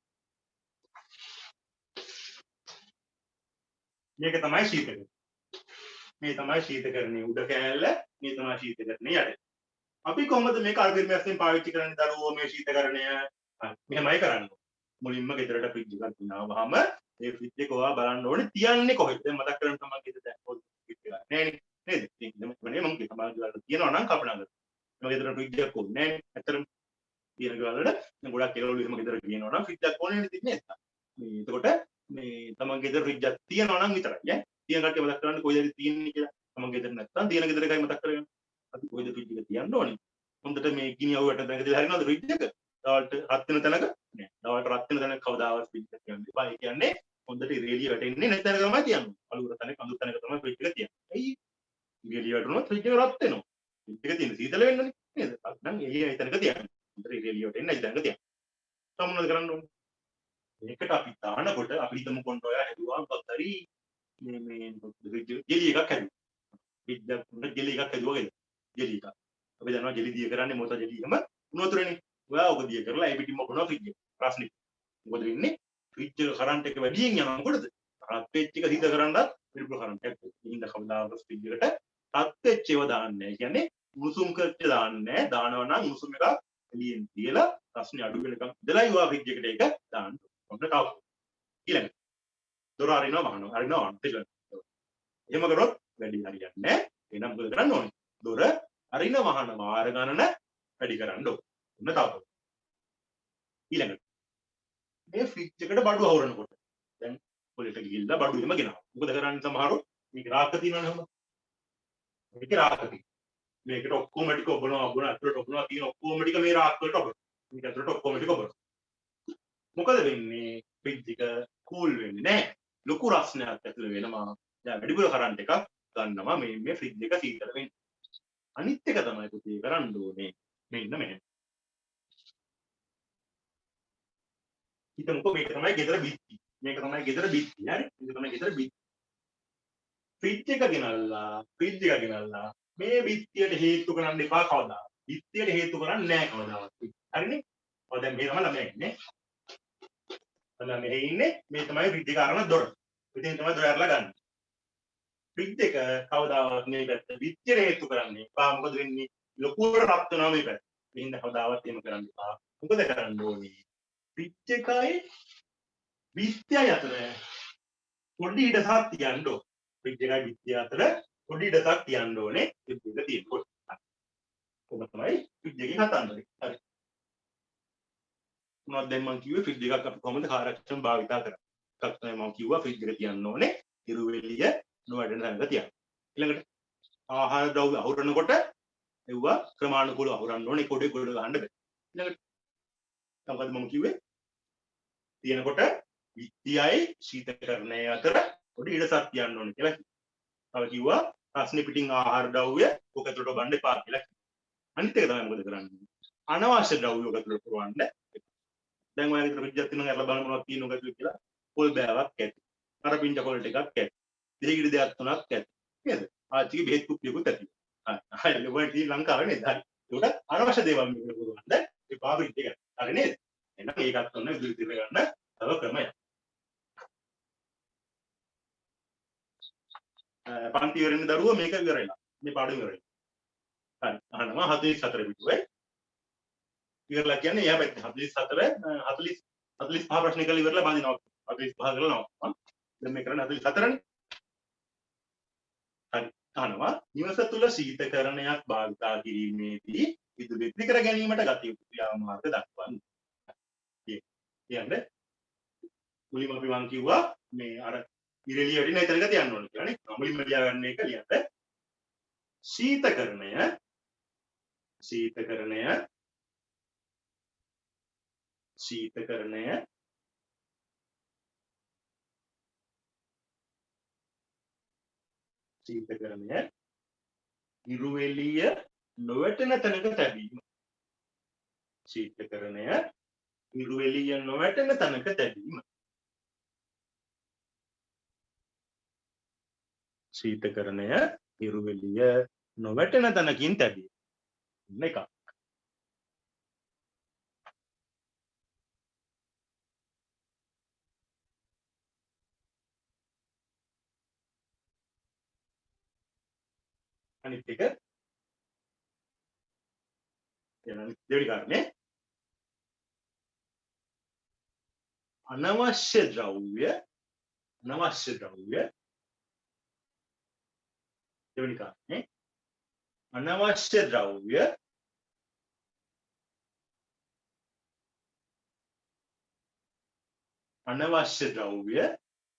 මේක තමයි ශීතකරණය. මේ තමයි ශීතකරණයේ උඩ කෑල්ල, මේ තමයි ශීතකරණයේ යට. අපි කොහොමද මේක අල්ගොරිතම්යෙන් පාවිච්චි කරන්නේ දරුවෝ මේ ශීතකරණය? මෙහෙමයි කරන්නේ. මුලින්ම ගෙදරට ෆ්‍රිජ් එකක් ගෙනාවහම ඒ ෆ්‍රිජ් එක ඔයා බලන්න ඕනේ තියන්නේ කොහෙද? දැන් මතක් කරගන්න තමයි ගෙදර දැන් ෆ්‍රිජ් එකක් නෑනේ. නේද? ඒක නෙමෙයි මම කිය තමයි ගාලා තියනවා නම් කපනවා. මම ගෙදර ෆ්‍රිජ් එකක් ඕනේ නෑනේ. ඇත්තටම තියෙන ගාලට දැන් ගොඩක් කෙරවලු එහෙම ගෙදර කියනවා නම් ෆ්‍රිජ් එකක් ඕනේ නේද නේද? මේ එතකොට මේ තමන් ගෙදර ෆ්‍රිජ් එකක් තියනවා නම් විතරයි ඈ. තියෙන කට්ටිය මතක් කරගන්න කොයිද තියෙන්නේ කියලා. තමන් ගෙදර නැත්තම් තියෙන ගෙදර එකයි මතක් කරගන්න. අපි කොයිද ෆ්‍රිජ් එක තියන්න ඕනේ. හොඳට මේ ගිනි අවුවට දැඟදලා හරිනවද ෆ්‍රිජ් එක? දවල්ට රත් වෙන තැනක නෑ. දවල්ට රත් වෙන තැනක කවදාවත් ෆ්‍රිජ් එක තියන්න එපා. ඒ කියන්නේ හොඳට ඉරේලිය වැටෙන්නේ නැති තැනක තමයි තියන්නේ. අලුර තැනක අඳුර තැනක තමයි ෆ්‍රිජ් එක තියන්නේ. ඇයි? ඉරේලිය වැටුනොත් ෆ්‍රිජ් එක රත් වෙනවා. ෆ්‍රිජ් එක තියෙන සීතල වෙන්නනේ නේද? නැත්නම් එළිය ඒ තැනක තියන්න. හොඳට ඉරේලිය වැටෙන්නේ නැති තැනක තියන්න. සමුනද කරන්න ඕනේ. මේකට අපි දානකොට අපි හිතමු කොණ්ඩ ඔයා හැදුවා පතරි මේ ජෙලි එකක් හැදුවා. ෆ්‍රිජ් එක ජෙලි එකක් හැදුවා කියලා. ජෙලි එකක්. අපි දන්නවා ජෙලි දිය කරන්නේ මොකද ජෙලි එකම උණු වතුරනේ. ඔයා ඔක දිය කරලා ඒ පිටින්ම බොනවා ෆ්‍රිජ් එක. ප්‍රශ්නේ. මොකද වෙන්නේ? ෆ්‍රිජ් එක කරන්ට් එක වැඩියෙන් යනවා මොකටද? රත් වෙච්ච එක සීතල කරන්නත් පිළිබඳ කරන්ට් එකක්. ඉතින් කවදාවත් ෆ්‍රිජ් එකට රත් වෙච්ච ඒවා දාන්නේ නැහැ. කියන්නේ උණුසුම් කරච්ච දාන්නේ නැහැ. දානවා නම් උණුසුම් එක එළියෙන් තියලා ප්‍රශ්නේ අඩු වෙනකම් ඉඳලා ඉවා ෆ්‍රිජ් එකට ඒක දාන්න. ඔන්න තාව. ඊළඟ. දොර අරිනවා වහනවා. අරිනවා වහනවා. එහෙම කරොත් වැඩි හරියන්නේ නැහැ. එහෙනම් මොකද කරන්න ඕනේ? දොර අරින වහන වාර ගණන වැඩි කරන්න ඕන. ඔන්න තාව. ඊළඟට මේ ෆ්‍රිජ් එකට බඩු අවරනකොට දැන් පොලට ගිහිල්ලා බඩු එහෙම ගෙනවා. මොකද කරන්නේ සමහරව මේක රාක්ක තියෙනවනේ හැම. මේක රාක්ක තියෙනවා. මේකට ඔක්කොම ටික ඔබනවා අතුරට ඔබනවා තියෙන ඔක්කොම ටික මේ රාක්ක වලට ඔබනවා. මේක අතුරට ඔක්කොම ටික ඔබනවා. මොකද වෙන්නේ? ෆ්‍රිජ් එක කූල් වෙන්නේ නැහැ. ලොකු රස්නයක් ඇතුළ වෙනවා. දැන් වැඩිපුර කරන්ට් එකක් ගන්නවා මේ ෆ්‍රිජ් එක සීතල වෙන්න. අනිත් එක තමයි පුතේ කරන්න ඕනේ. මෙන්න මෙහෙම. හිතමුකෝ මේක තමයි ගෙදර බිත්ති. මේක තමයි ගෙදර බිත්ති. හරි? මේක තමයි ගෙදර බිත්ති. ෆ්‍රිජ් එක ගෙනල්ලා මේ බිත්තියට හේතු කරන්න එපා කවදාවත්. බිත්තියට හේතු කරන්නේ නැහැ කවදාවත්. හරිනේ? ඔය දැන් මේ තමයි ළමයා ඉන්නේ. ළමයා මෙහෙ ඉන්නේ. මේ තමයි ෆ්‍රිජ් එක අරන දොර. ඉතින් තමයි දොර අරලා ගන්න. ෆ්‍රිජ් එක කවදාවත් මේ පැත්ත බිත්තියට හේතු කරන්නේ එපා. මොකද වෙන්නේ? ලොකුවට රත් වෙනවා මේ පැත්ත. එහෙනම් කවදාවත් එහෙම කරන්න එපා. මොකද කරන්න ඕනේ? ෆ්‍රිජ් එකයි බිත්තියයි අතර පොඩි ඉඩසක් තියන්න ඕනේ. ෆ්‍රිජ් එකයි බිත්තිය අතර පොඩි ඉඩසක් තියන්න ඕනේ. ෆ්‍රිජ් එක තියෙනකොට. ඔබ තමයි ෆ්‍රිජ් එකේ කතන්දරේ. හරි. මොනවද දැන් මම කිව්වේ ෆ්‍රිජ් එකක් අපි කොහොමද කාර්යක්ෂම භාවිතා කරන්නේ. එකක් තමයි මම කිව්වා ෆ්‍රිජ් එක තියන්න ඕනේ ඉරුවෙලිය නොවැඩෙන තැනක තියන්න. ඊළඟට ආහාර ද්‍රව්‍ය අහුරනකොට ඒවා ක්‍රමානුකූලව අහුරන්න ඕනේ. කොඩේ ගොඩ ගන්න බෑ. ඊළඟට මොකද මම කිව්වේ තියෙනකොට විත්තියයි ශීතකරණය අතර පොඩි ඉඩසක් තියන්න ඕනේ කියලා. තව කිව්වා රස්නේ පිටින් ආහාර ද්‍රව්‍ය ඔක ඇතුළට ගන්න එපා කියලා. අනිත් එක තමයි මොකද කරන්නේ? අනවශ්‍ය ද්‍රව්‍ය ඔක ඇතුළට පුරවන්න. දැන් ඔයාලගේ ෆ්‍රිජ් එකක් තියෙනවා අරලා බලන්න මොනවද තියෙනවද ඇතුළේ කියලා. පොල් බෑවක් ඇති. අර පිංච කොළ ටිකක් ඇති. දෙහිගිරි දෙයක් තුනක් ඇති. නේද? ආච්චිගේ බෙහෙත් කුප්පියකුත් ඇති. හරි. ඔය ටී ලංකාවේ නේද? හරි. ඒකට අනවශ්‍ය දේවල් මේක පුරවන්න එපා ෆ්‍රිජ් එක. හරි නේද? එහෙනම් ඒකත් ඔන්න ඉදිරි දිර ගන්න තව ක්‍රමයක්. පන්ති ඉවරෙන්න දරුවෝ මේක ඉවරයිලා. මේ පාඩම ඉවරයි. හරි. අහනවා 44 පිටුවේ. ඉවරලා කියන්නේ එහා පැත්තේ 44 45 ප්‍රශ්න කරලා ඉවරලා බඳිනවා. 45 කරලා නවත්තනවා. දැන් මේ කරන්නේ 44නේ. හරි. අහනවා නිවස තුල ශීතකරණයක් භාවිතා කිරීමේදී විදුලි ඉදිරි කර ගැනීමට ගත යුතු ක්‍රියාමාර්ග දක්වන්න. කියන්නේ මුලින්ම අපි මං කිව්වා මේ අර ඉරෙලිය වැඩි නැතනක තියන්න ඕනේ කියලා නේ. මුලින්ම ලියාගන්න එක ලියන්න. ශීතකරණය ඉරුවෙලිය නොවැටෙන තැනක තැබීම. ශීතකරණය ඉරුවෙලිය නොවැටෙන තැනක තැබීම. ශීතකරණය ඉරුවෙලිය නොවැටෙන තැනකින් තැබීම. එකක්. අනිත් එක දෙවෙනි කාරණේ අනවශ්‍ය ද්‍රව්‍ය දෙවෙනි කාරණේ අනවශ්‍ය ද්‍රව්‍ය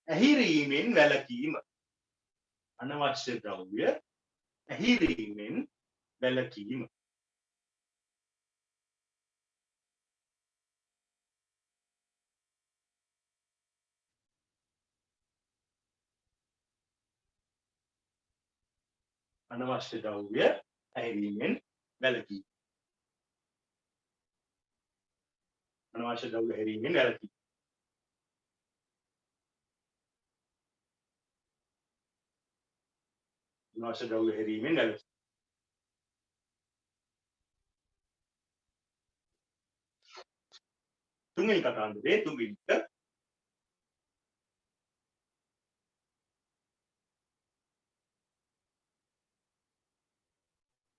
ඇහිරීමෙන් වැළකීම. අනවශ්‍ය ද්‍රව්‍ය ඇහිරීමෙන් වැළකීම. අනවශ්‍ය ද්‍රව්‍ය ඇහිරීමෙන් වැළකීම. අනවශ්‍ය ද්‍රව්‍ය ඇහිරීමෙන් වැළකීම. අනවශ්‍ය ද්‍රව්‍ය ඇහිරීමෙන් වැළකීම. තුන්වෙනි කතාන්දරේ තුන්වෙනි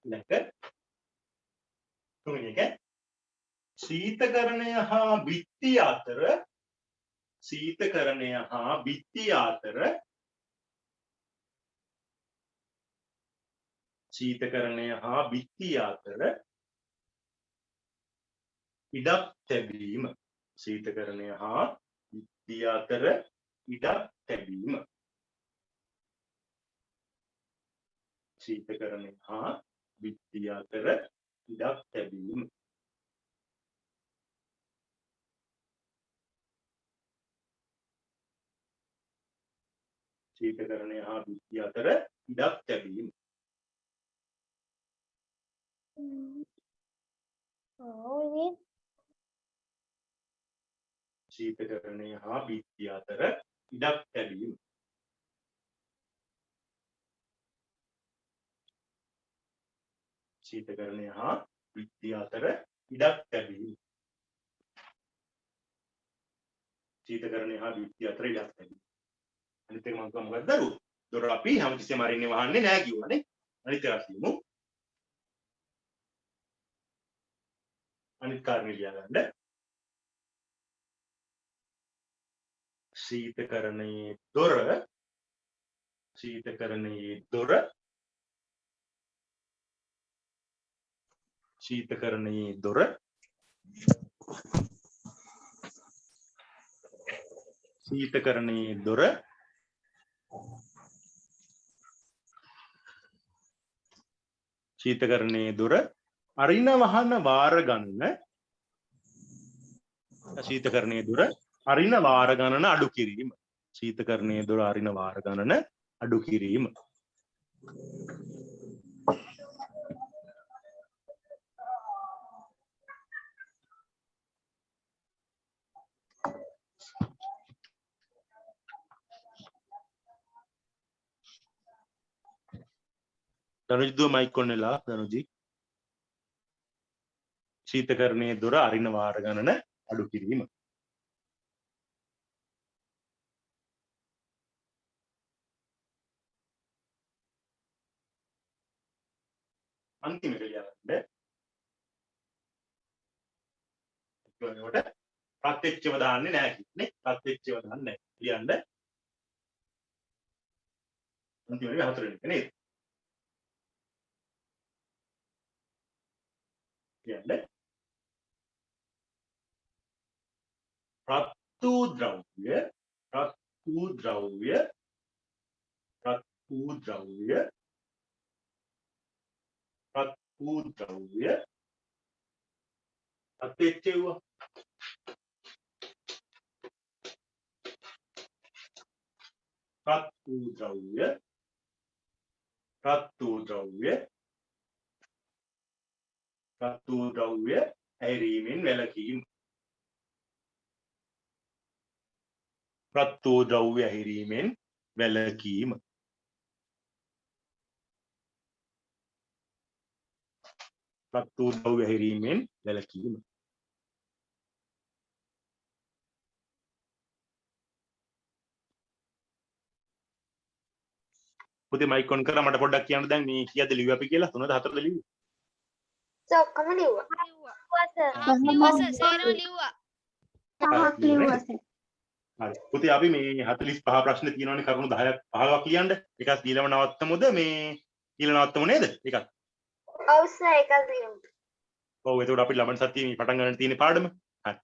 එක තුන්වෙනි එක ශීතකරණය හා බිත්තිය අතර ඉඩක් තැබීම. ශීතකරණය හා බිත්තිය අතර ඉඩක් තැබීම. ශීතකරණය හා බිත්තිය අතර ඉඩක් තැබීම. ශීතකරණය හා බිත්තිය අතර ඉඩක් තැබීම. ශීතකරණය හා බිත්තිය අතර ඉඩක් තැබීම. ශීතකරණය හා බිත්තිය අතර ඉඩක් තැබීම. ශීතකරණය හා බිත්තිය අතර ඉඩක් තැබීම. අනිත් එක මම මොකක්ද දරුවෝ? දොර අපි හැමතිස්සෙම අරින්නේ වහන්නේ නැහැ කිව්වනේ. අනිත් එක කියමු. අනිත් කාරණේ ලියා ගන්න. ශීතකරණයේ දොර ශීතකරණයේ දොර ශීතකරණයේ දොර ශීතකරණයේ දොර ශීතකරණයේ දොර අරින වහන වාර ගණන ශීතකරණයේ දොර අරින වාර ගණන අඩු කිරීම ශීතකරණයේ දොර අරින වාර ගණන අඩු කිරීම धनुज दो माइक को नेला धनुजी शीतकरणे दुर अरिन वार गणन अडु किरीम अंतिम क्रियावंडे इक्कोनोट प्रत्यक्षව දාන්නේ නැහැ කිව්නේ ප්‍රත්‍යක්ෂව දාන්නේ නැහැ කියන්න අන්තිමට හතරෙන් නේද කියන්න රතු ද්‍රව්‍ය රතු ද්‍රව්‍ය රතු ද්‍රව්‍ය රතු ද්‍රව්‍ය අත්‍යච්චව රතු ද්‍රව්‍ය රතු ද්‍රව්‍ය රතු ද්‍රව්‍ය ඇරීමෙන් වැළකීම රතු ද්‍රව්‍ය ඇරීමෙන් වැළකීම රතු ද්‍රව්‍ය ඇරීමෙන් වැළකීම පුතේ මයික් ඔන් කරලා මට පොඩ්ඩක් කියන්න දැන් මේ කීයද ලිව්ව අපි කියලා 3ද 4ද ලිව්වේ ඔක්කොම ලිව්වා හරි පුතේ අපි මේ 45 ප්‍රශ්න තියෙනවානේ කරුණු 10ක් 15ක් ලියන්න එකක් දීලම නවත්තමුද මේ කියලා නවත්තමු නේද එකක් ඔව් සර් එකක් ලියමු ඔව් එතකොට අපි ළමන සතියේ මේ පටන් ගන්න තියෙන පාඩම හරි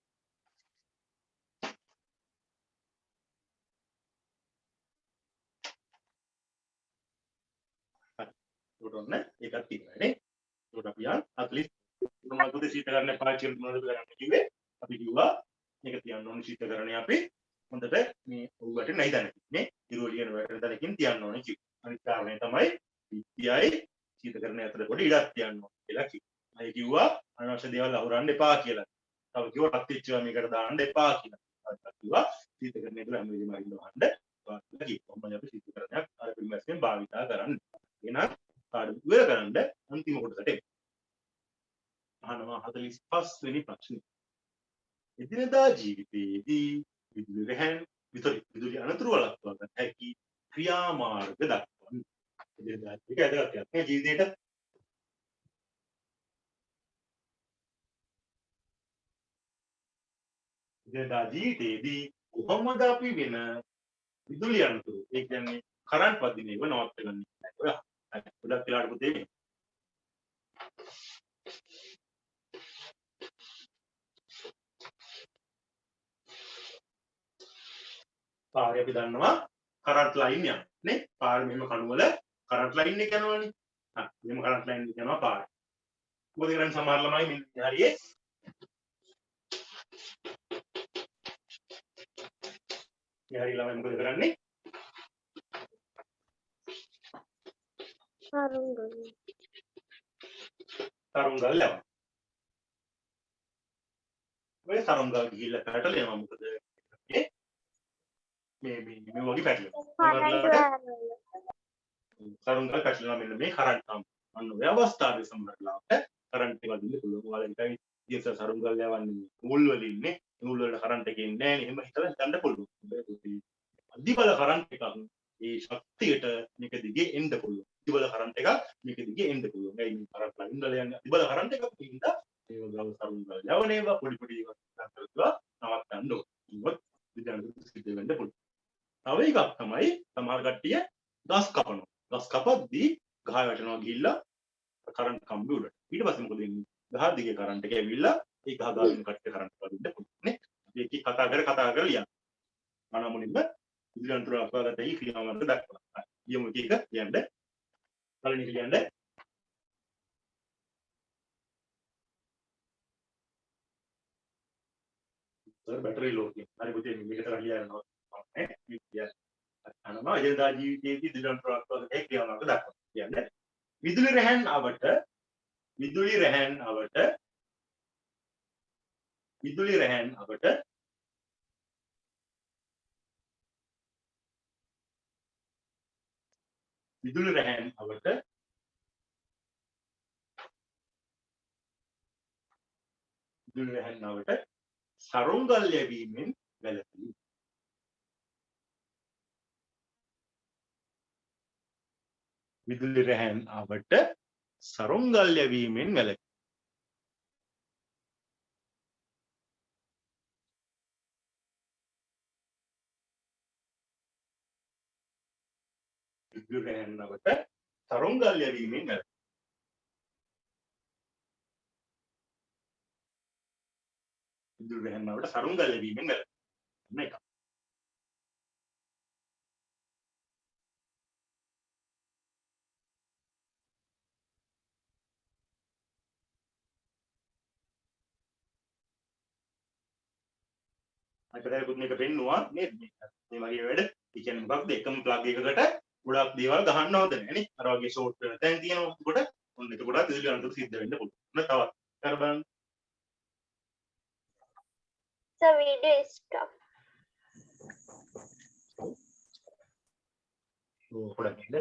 එතකොට ඔන්න එකක් තියෙනවා නේ එතකොට අපි යන් 40 මොකද පුතේ ශීතකරණය පාවිච්චි කරනවද කරන්න කිව්වේ අපි කිව්වා මේක තියන්න ඕනේ ශීතකරණය අපි හොඳට මේ ඔව්වට නැයි දැනගන්නේ ඉරුවලියන වැටෙන තැනකින් තියන්න ඕනේ කිව්වා අනිත් කාරණේ තමයි විද්‍යයි ශීතකරණය අතර පොඩි ඉඩක් තියන්න ඕනේ කියලා කිව්වා අය කිව්වා අනවශ්‍ය දේවල් අහුරන්න එපා කියලා තව කිව්වා ප්‍රතිච්ඡේව මේකට දාන්න එපා කියලා කිව්වා ශීතකරණය තුළ හැම වෙලෙම අරින්න වහන්න කියලා කිව්වා මම අපි ශීතකරණයක් අර පිළිමැස්යෙන් භාවිතා කරන්න එහෙනම් පාඩම ඉවර කරන්න අන්තිම කොටසට එමු අහනවා 45 වෙනි ප්‍රශ්නේ එදිනදා ජීවිතයේදී විදුලි රැහැන් විදුලි අනතුරු වළක්වා ගන්න හැකි ක්‍රියාමාර්ග දක්වන්න. එදිනදා ඒක ඇදගත් එකක් නේ ජීවිතේට. එදිනදා ජීවිතයේදී කොහොමද අපි වෙන විදුලි අනතුරු ඒ කියන්නේ කරන්ට් වදින ඒවා නවත්තගන්නේ ඔය ගොඩක් වෙලාවට පුතේ පාරේ අපි දන්නවා කරන්ට් ලයින් යනවා නේ පාරේ මෙහෙම කණු වල කරන්ට් ලයින් එක යනවානේ හා මෙහෙම කරන්ට් ලයින් එක යනවා පාරේ මොකද කරන්නේ සමහර ළමයි මෙන්න හරියේ හරි ළමයි මොකද කරන්නේ තරුංගල් යනවා ඔය තරුංගල් ගිහිල්ලා පැටල යනවා මොකද මේ වගේ පැටලෙනවා තරුංගල් පැටලෙනවා මෙන්න මේ කරන්ට් තමයි අන්න ඔය අවස්ථාවේ සමහරවිට කරන්ට් එක වදින්න පුළුවන් ඔයාලා හිතයි ඉතින් තරුංගල් යවන්නේ නූල් වලින් නේ නූල් වල කරන්ට් එකේ ඉන්නේ නැහැ නේ එහෙම හිතලා හිතන්න පුළුවන් අධිබල කරන්ට් එකක් ඒ ශක්තියට මේක දිගේ එන්න පුළුවන් අධිබල කරන්ට් එකක් මේක දිගේ එන්න පුළුවන් ඒ කරන්ට් ලයින් වල යන්නේ අධිබල කරන්ට් එකක් තියෙනවා ඒ වගේ තරුංගල් යවනේවා පොඩි පොඩි ඒවා නවත්තන්න ඕනේ විද්‍යාලු සිද්ධ වෙන්න පුළුවන් එකක් තමයි සමහර කට්ටිය ගස් කපනවා. ගස් කපද්දී ගහ වැටෙනවා ගිහිල්ලා කරන්ට් කම්බි උඩට. ඊට පස්සේ මොකද වෙන්නේ? ගහ දිගේ කරන්ට් එක ඇවිල්ලා ඒ ගහ ගාගෙන කට්ටිය කරන්ට් වදින්න පුළුවන් නේ. අපි ඒක කතා කර ලියන්න. මනමුනින්ම විදුලි අන්තර අපගතයි ක්‍රියාවන්ත දක්වනවා. යමු එක කියන්න. පළවෙනි එක කියන්න. සර් බැටරි ලෝ කියනවා. හරි පුතේ මේක තරහ ලියනවා. නේ. මේ කියන්න. අනම එදිනදා ජීවිතයේදී විදුලි අන්තර අපගතයි ක්‍රියාවන්ත දක්වනවා. කියන්නේ විදුලි රැහැන් අවට විදුලි රැහැන් අවට විදුලි රැහැන් අවට විදුලි රැහැන් අවට විදුලි රැහැන් අවට සරුංගල් යැවීමෙන් වැළකී. විදුලි රැහැන් අවට සරුංගල් යැවීමෙන් වැළකී. විදුලි රැහැන් අවට සරුංගල් යැවීමෙන් වැළකී. විදුලි රැහැන් අවට සරුංගල් යැවීමෙන් වැළකී. මේක. අපිට පුත් මේක පෙන්නවා නේද? මේ වගේ වැඩ. ඒ කියන්නේ මොකක්ද? එකම ප්ලග් එකකට ගොඩක් දේවල් ගහන්න හොඳ නැහැ නේ. අර වගේ ෂෝට් වෙන තැන් තියෙනවා. එතකොට ඔන්න එතකොට විදුලි අන්තර සිද්ධ වෙන්න පුළුවන්. ඔන්න තවත් කර බලන්න. So video stop. පොඩක් ඉන්න.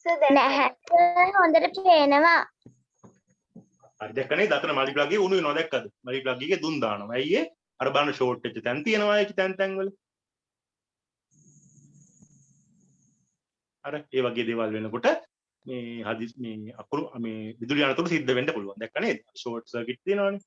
So දැන් හොඳට පේනවා. හරි දැක්කනේ දතන මල්ටි ප්ලග් එකේ උණු වෙනවා දැක්කද? මල්ටි ප්ලග් එකේ දුම් දානවා. ඇයි ඒ? අර බලන්න ෂෝට් වෙච්ච තැන් තියෙනවා ඒක තැන් වල. අර ඒ වගේ දේවල් වෙනකොට මේ හදිස් මේ අකුරු මේ විදුලි අනතුරු සිද්ධ වෙන්න පුළුවන්. දැක්ක නේද? ෂෝට් සර්කිට් තියෙනවානේ.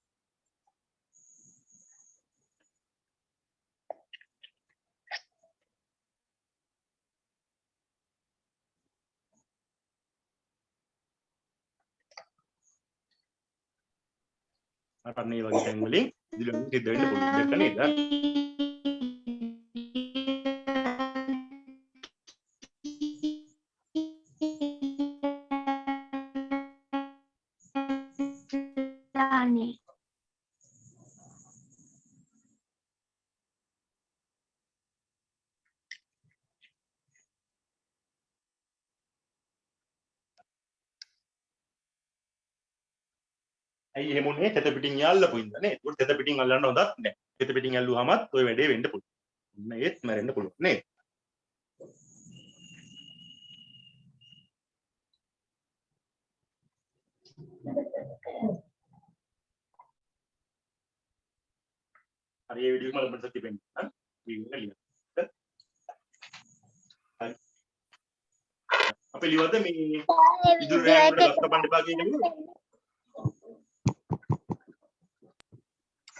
අර මේ වගේ තැන් වලින් විදුලි අනතුරු සිද්ධ වෙන්න පුළුවන්. දැක්ක නේද? ඇයි එහෙම උනේ? තෙත පිටින් යල්ලපු ඉඳලා නේ. ඒක තෙත පිටින් අල්ලන්න හොඳක් නැහැ. තෙත පිටින් ඇල්ලුවාමත් ওই වැඩේ වෙන්න පුළුවන්. ඔන්න ඒත් මැරෙන්න පුළුවන් නේද? හරි මේ වීඩියෝ එක මම ඔබට තිබෙන්න. වීඩියෝ එක ලියන්න. හරි. අපි ලියවද මේ විදුලි රැහැන් වල ගස් කපන්න එපා කියන එක?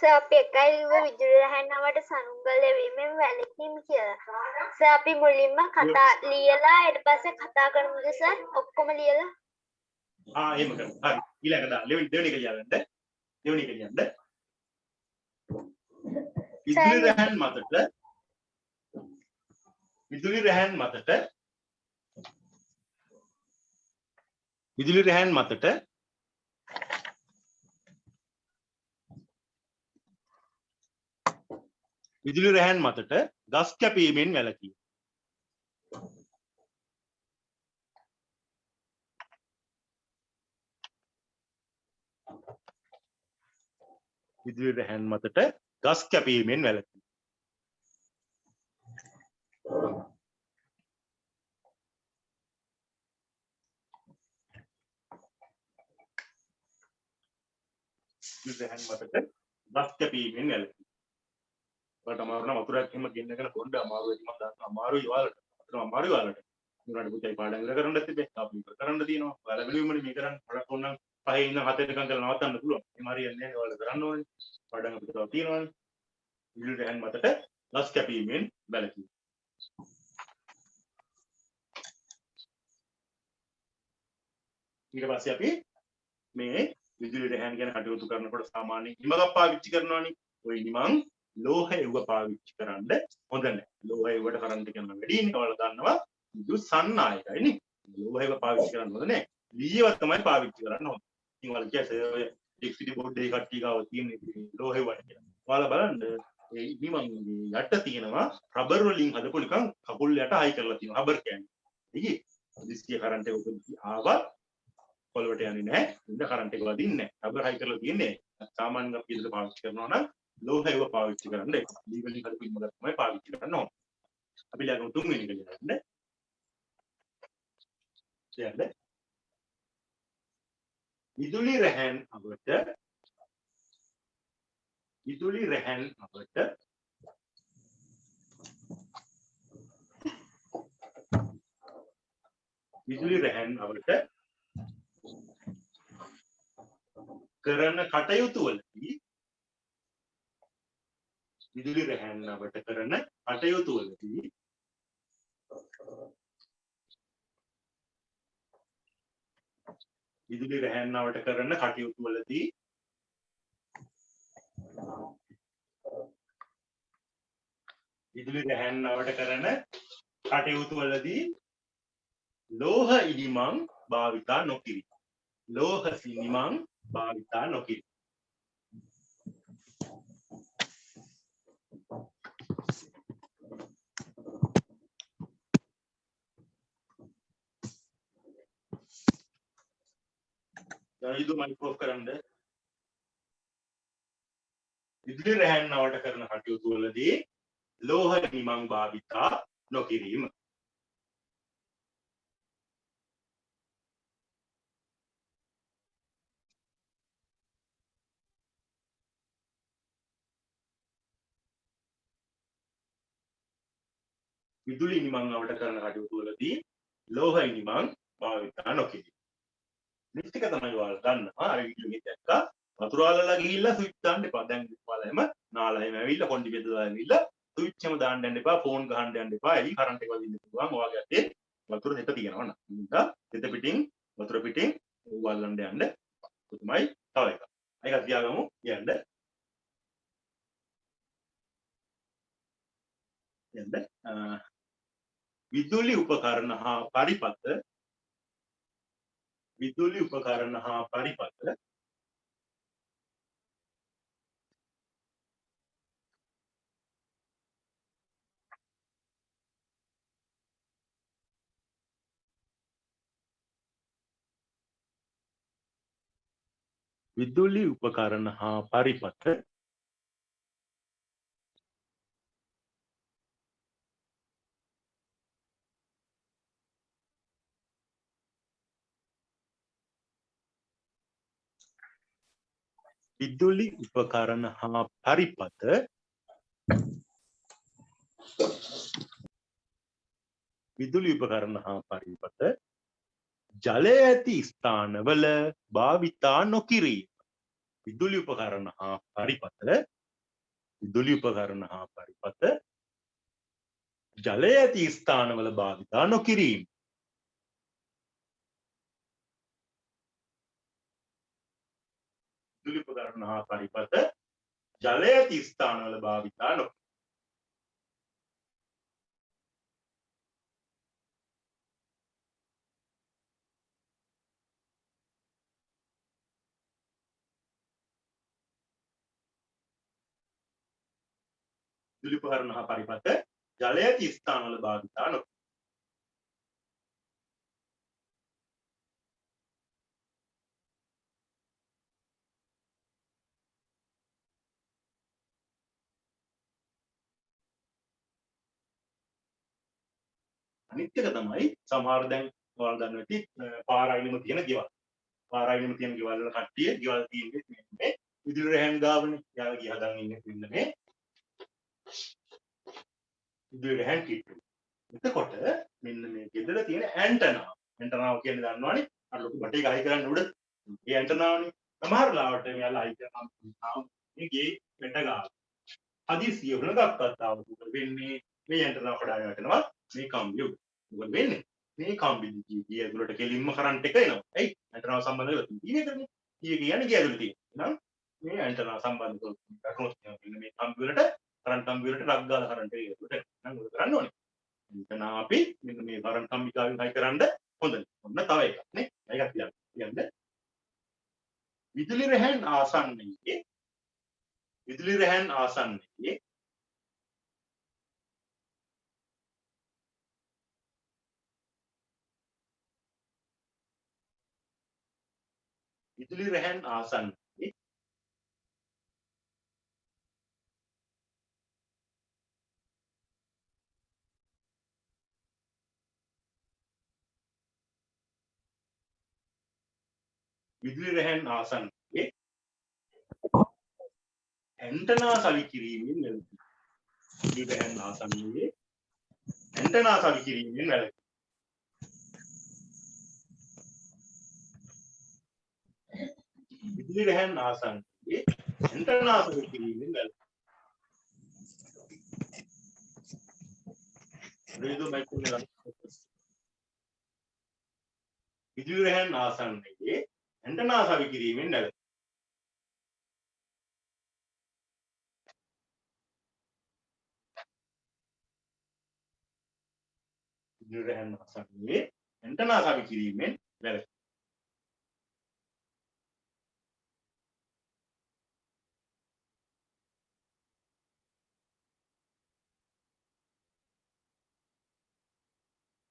So අපි එකයි ලිව්ව විදුලි රැහැන් අවට සරුංගල් යැවීමෙන් වැළකීම කියලා. So අපි මුලින්ම කතා ලියලා ඊට පස්සේ කතා කරමුද සර්? ඔක්කොම ලියලා. එහෙම කරමු. හරි. ඊළඟට දෙවෙනි එක ලියන්න. දෙවෙනි එක ලියන්න. විදුලි රැහැන් මතට විදුලි රැහැන් මතට විදුලි රැහැන් මතට විදුලි රැහැන් මතට ගස් කැපීමෙන් වැළකී. විදුලි රැහැන් මතට ගස් කැපීමෙන් වැළකී. විදුලි රැහැන් මතට ගස් කැපීමෙන් වැළකී. ඔයාලට අමාරු නම් වතුරක් එහෙම ගෙන්නගෙන පොඩ්ඩ අමාරු වෙයි මම දන්නවා අමාරුයි ඔයාලට. අතන අමාරුයි ඔයාලට. උනාට පුතේ පාඩම් ඉවර කරන්න තිබ්බේ. අපි ඉවර කරන්න තියෙනවා. ඔයාලා බැලුවමනේ මේ කරන්න. ඔයාලා ඕනනම් 5 ඉඳන් 7 වෙනකන් කරලා නවත්තන්න පුළුවන්. එහෙම හරියන්නේ නැහැ. ඔයාලා කරන්න ඕනේ. පාඩම් අපිට තව තියෙනවානේ. විදුලි රැහන් මතට ගස් කැපීමෙන් වැළකීම. ඊට පස්සේ අපි මේ විදුලි රැහන් ගැන කටයුතු කරනකොට සාමාන්‍යයෙන් නිමගක් පාවිච්චි කරනවානේ. ওই නිමං ලෝහ එව්ව පාවිච්චි කරන්න හොඳ නැහැ. ලෝහ එව්වට කරන්ට් එක යනවා වැඩිනේ. ඔයාලා දන්නවා විදුලි සන්නායකයි නේ. ලෝහ එව්ව පාවිච්චි කරන්න හොඳ නැහැ. ලීයව තමයි පාවිච්චි කරන්න හොඳ. ඉතින් ඔයාලා කියන්නේ ඔය එලෙක්ට්‍රිසිටි බෝඩ් එකේ කට්ටිය ගාව තියෙන ලෝහ එව්වට කියලා. ඔයාලා බලන්න ඒ නිමංගේ යට තියෙනවා රබර් වලින් හදපු නිකන් කකුල් යට හයි කරලා තියෙනවා රබර් කෑලි. ඉතින් දිස්තිය කරන්ට් එක උපදින ආවා පොළවට යන්නේ නැහැ. ඉන්න කරන්ට් එක වදින්නේ නැහැ. රබර් හයි කරලා තියෙන්නේ. සාමාන්‍යයෙන් අපි ඉදලා පාවිච්චි කරනවා නම් ලෝහ එව්ව පාවිච්චි කරන්න ඒක. ලී වලින් හදපු නිමක් තමයි පාවිච්චි කරන්න ඕන. අපි ළඟ තුන්වෙනි එක ගන්න. දැන් විදුලි රැහන් අවට විදුලි රැහන් අවට විදුලි රැහන් අවට කරන කටයුතු වලදී විදුලි රැහන් අවට කරන කටයුතු වලදී විදුලි රැහන් අවට කරන කටයුතු වලදී විදුලි රැහන් අවට කරන කටයුතු වලදී ලෝහ ඉනිමං භාවිතා නොකිරි. ලෝහ ඉනිමං භාවිතා නොකිරි. දැන් ඉදු මයික් ඔෆ් කරන්න. විදුලි රැහන් අවට කරන කටයුතු වලදී ලෝහ ඉනිමං භාවිතා නොකිරීම. විදුලි ඉනිමං අවට කරන කටයුතු වලදී ලෝහ ඉනිමං භාවිතා නොකිරීම. නෙක්ස්ට් එක තමයි ඔයාලා දන්නවා. අර වීඩියෝ එකේ දැක්කා. වතුර අල්ලලා ගිහිල්ලා ස්විච් දාන්න එපා. දැන් ඔයාලා එහෙම නාලා එහෙම ඇවිල්ලා කොණ්ඩි බෙදලා ඇවිල්ලා ස්විච් එහෙම දාන්න යන්න එපා. ෆෝන් ගහන්න යන්න එපා. එයි කරන්ට් එක වදින්න පුළුවන්. ඔයාගේ අතේ වතුර හෙට තියෙනවා නේද? හින්දා හෙට පිටින් වතුර පිටින් වල්ලන්න යන්න. තමයි තව එකක්. ඒක තියාගමු යන්න. යන්න. විදුලි උපකරණ හා පරිපත විදුලි උපකරණ හා පරිපත විදුලි උපකරණ හා පරිපත විදුලි උපකරණ හා පරිපත විදුලි උපකරණ හා පරිපත ජලය ඇති ස්ථානවල භාවිතා නොකිරීම. විදුලි උපකරණ හා පරිපත විදුලි උපකරණ හා පරිපත ජලය ඇති ස්ථානවල භාවිතා නොකිරීම. විදුලි උපකරණ හා පරිපත ජලය ඇති ස්ථානවල භාවිතා නොකිරීම. විදුලි උපකරණ හා පරිපත ජලය ඇති ස්ථානවල භාවිතා නොකිරීම. අනිත් එක තමයි සමහර දැන් ඔයාලා දන්නවා ඇති පාර අයිනෙම තියෙන ගෙවල්. පාර අයිනෙම තියෙන ගෙවල් වල කට්ටිය ගෙවල් තියෙන්නේ මේ විදුලි රැහන් ගාවනේ. යාලා ගියා හදන් ඉන්නේ මේ විදුලි රැහන් කිට්ටු. එතකොට මෙන්න මේ ගෙදර තියෙන ඇන්ටනාව. ඇන්ටනාව කියන්නේ දන්නවනේ අර ලොකු බටේ ගහයි කරන්නේ උඩ. ඒ ඇන්ටනාවනේ. සමහර ලාවට මෙයාලා අයි කරනවා මේ ගේ මෙට ගාව. හදිසිය වුණා ගත්තත් මොකද වෙන්නේ? මේ ඇන්ටනාව කඩාගෙන යනවා මේ කම්බිය උඩ. මොකද වෙන්නේ? මේ කම්බි ගිය ඇතුළට කෙලින්ම කරන්ට් එක එනවා. ඇයි? ඇන්ටනාව සම්බන්ධ කරලා තියෙන්නේ ඒකනේ. කියන්නේ ගිය ඇතුළට තියෙන. එහෙනම් මේ ඇන්ටනාව සම්බන්ධ කරලා මේ කම්බි වලට කරන්ට් කම්බි වලට රක් ගාලා කරන්ට් එක ඒකට නම් මොකද කරන්න ඕනේ? එතන අපි මෙන්න මේ කරන්ට් කම්බිකාවෙන් හයි කරන්න හොඳයි. ඔන්න තව එකක් නේ. ඒකක් කියන්නේ විදුලි රැහන් ආසන්නයේ විදුලි රැහන් ආසන්නයේ විදුලි රැහන් ආසන්නයේ විදුලි රැහන් ආසන්නයේ ඇන්ටනා සවි කිරීමෙන් වැළකී. විදුලි රැහන් ආසන්නයේ ඇන්ටනා සවි කිරීමෙන් වැළකී. විදුලි රැහන් ආසන්නයේ ඇන්ටනා සවි කිරීමෙන් වැළකී. විදුලි රැහන් ආසන්නයේ ඇන්ටනා සවි කිරීමෙන් වැළකී. විදුලි රැහන් ආසන්නයේ ඇන්ටනා සවි කිරීමෙන් වැළකී.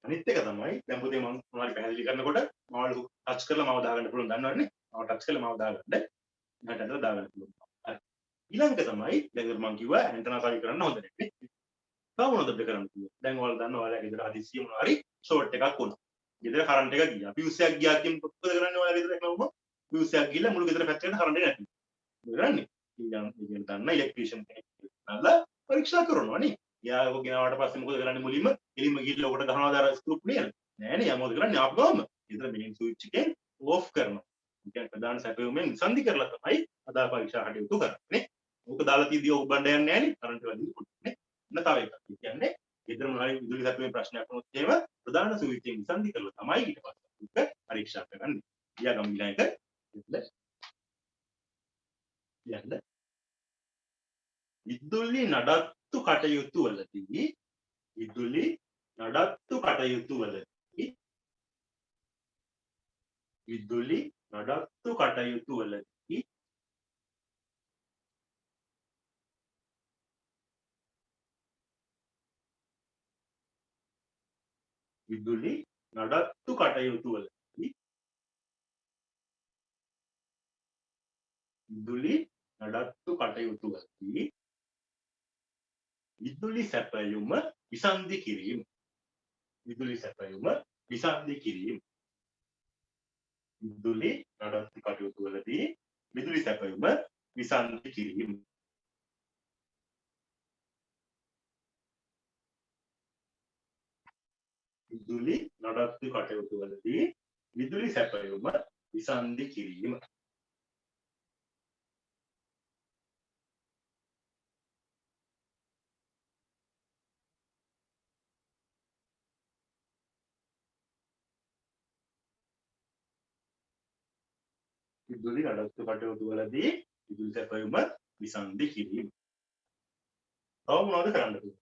අනිත් එක තමයි දැන් පොතේ මම මොනවාරි පැහැදිලි කරනකොට මාළු ටච් කරලා මාව දාගන්න පුළුවන් දන්නවනේ. මාව ටච් කරලා මාව දාගන්න. මට අතට දාගන්න පුළුවන්. හරි. ඊළඟ තමයි දැන් මම කිව්වා ඇන්ටනා සවි කරන්න හොඳ නැහැ. තව මොනවද අපිට කරන්න පුළුවන්? දැන් ඔයාලා දන්නවා ඔයාලා ගෙදර හදිස්සිය මොනවා හරි ෂෝට් එකක් වුණා. ගෙදර කරන්ට් එක ගියා. ෆියුස් එකක් ගියා කියන මොකද කරන්නේ ඔයාලා ගෙදර එකම ෆියුස් එකක් ගිහලා මුළු ගෙදර පැත්තකට කරන්ට් එක නැති. මොකද කරන්නේ? ඊළඟ දන්න ඉලෙක්ට්‍රිෂියන් කෙනෙක් නල්ලා පරීක්ෂා කරනවා නේ. යාව ගෙනාවට පස්සේ මොකද කරන්නේ මුලින්ම එලින්ම ගිහලා ඔකට ගහනවාද අර ස්ක්‍රූප් නේද? නෑනේ යා මොකද කරන්නේ ආපුවම ගෙදර මේන් ස්විච් එකෙන් ඕෆ් කරනවා. ඒ කියන්නේ ප්‍රධාන සැපයුමෙන් සංදි කරලා තමයි අදාළ පරීක්ෂා කටයුතු කරන්නේ. ඕක දාලා තියදී ඕක බණ්ඩ යන්නේ නෑනේ කරන්ට් වලින් නේ. එන්න තව එකක්. ඒ කියන්නේ ගෙදර මොනවාරි විදුලි සැපයුමේ ප්‍රශ්නයක් වුණොත් එහෙම ප්‍රධාන ස්විච් එකෙන් සංදි කරලා තමයි ඊට පස්සේ ඒක පරීක්ෂා කරන්නේ. ඊයගම් ඊළඟට යන්න විදුලි නඩත්තු කටයුතු වලදී විදුලි නඩත්තු කටයුතු වලදී විදුලි නඩත්තු කටයුතු වලදී විදුලි නඩත්තු කටයුතු වලදී විදුලි නඩත්තු කටයුතු වලදී විදුලි සැපයුම විසන්ධි කිරීම විදුලි සැපයුම විසන්ධි කිරීම විදුලි නඩත්තු කටයුතු වලදී විදුලි සැපයුම විසන්ධි කිරීම විදුලි නඩත්තු කටයුතු වලදී විදුලි සැපයුම විසන්ධි කිරීම විදුලි නඩත්තු කටයුතු වලදී විදුලි සැපයුම විසන්ධි කිරීම. තව මොනවද කරන්න පුළුවන්?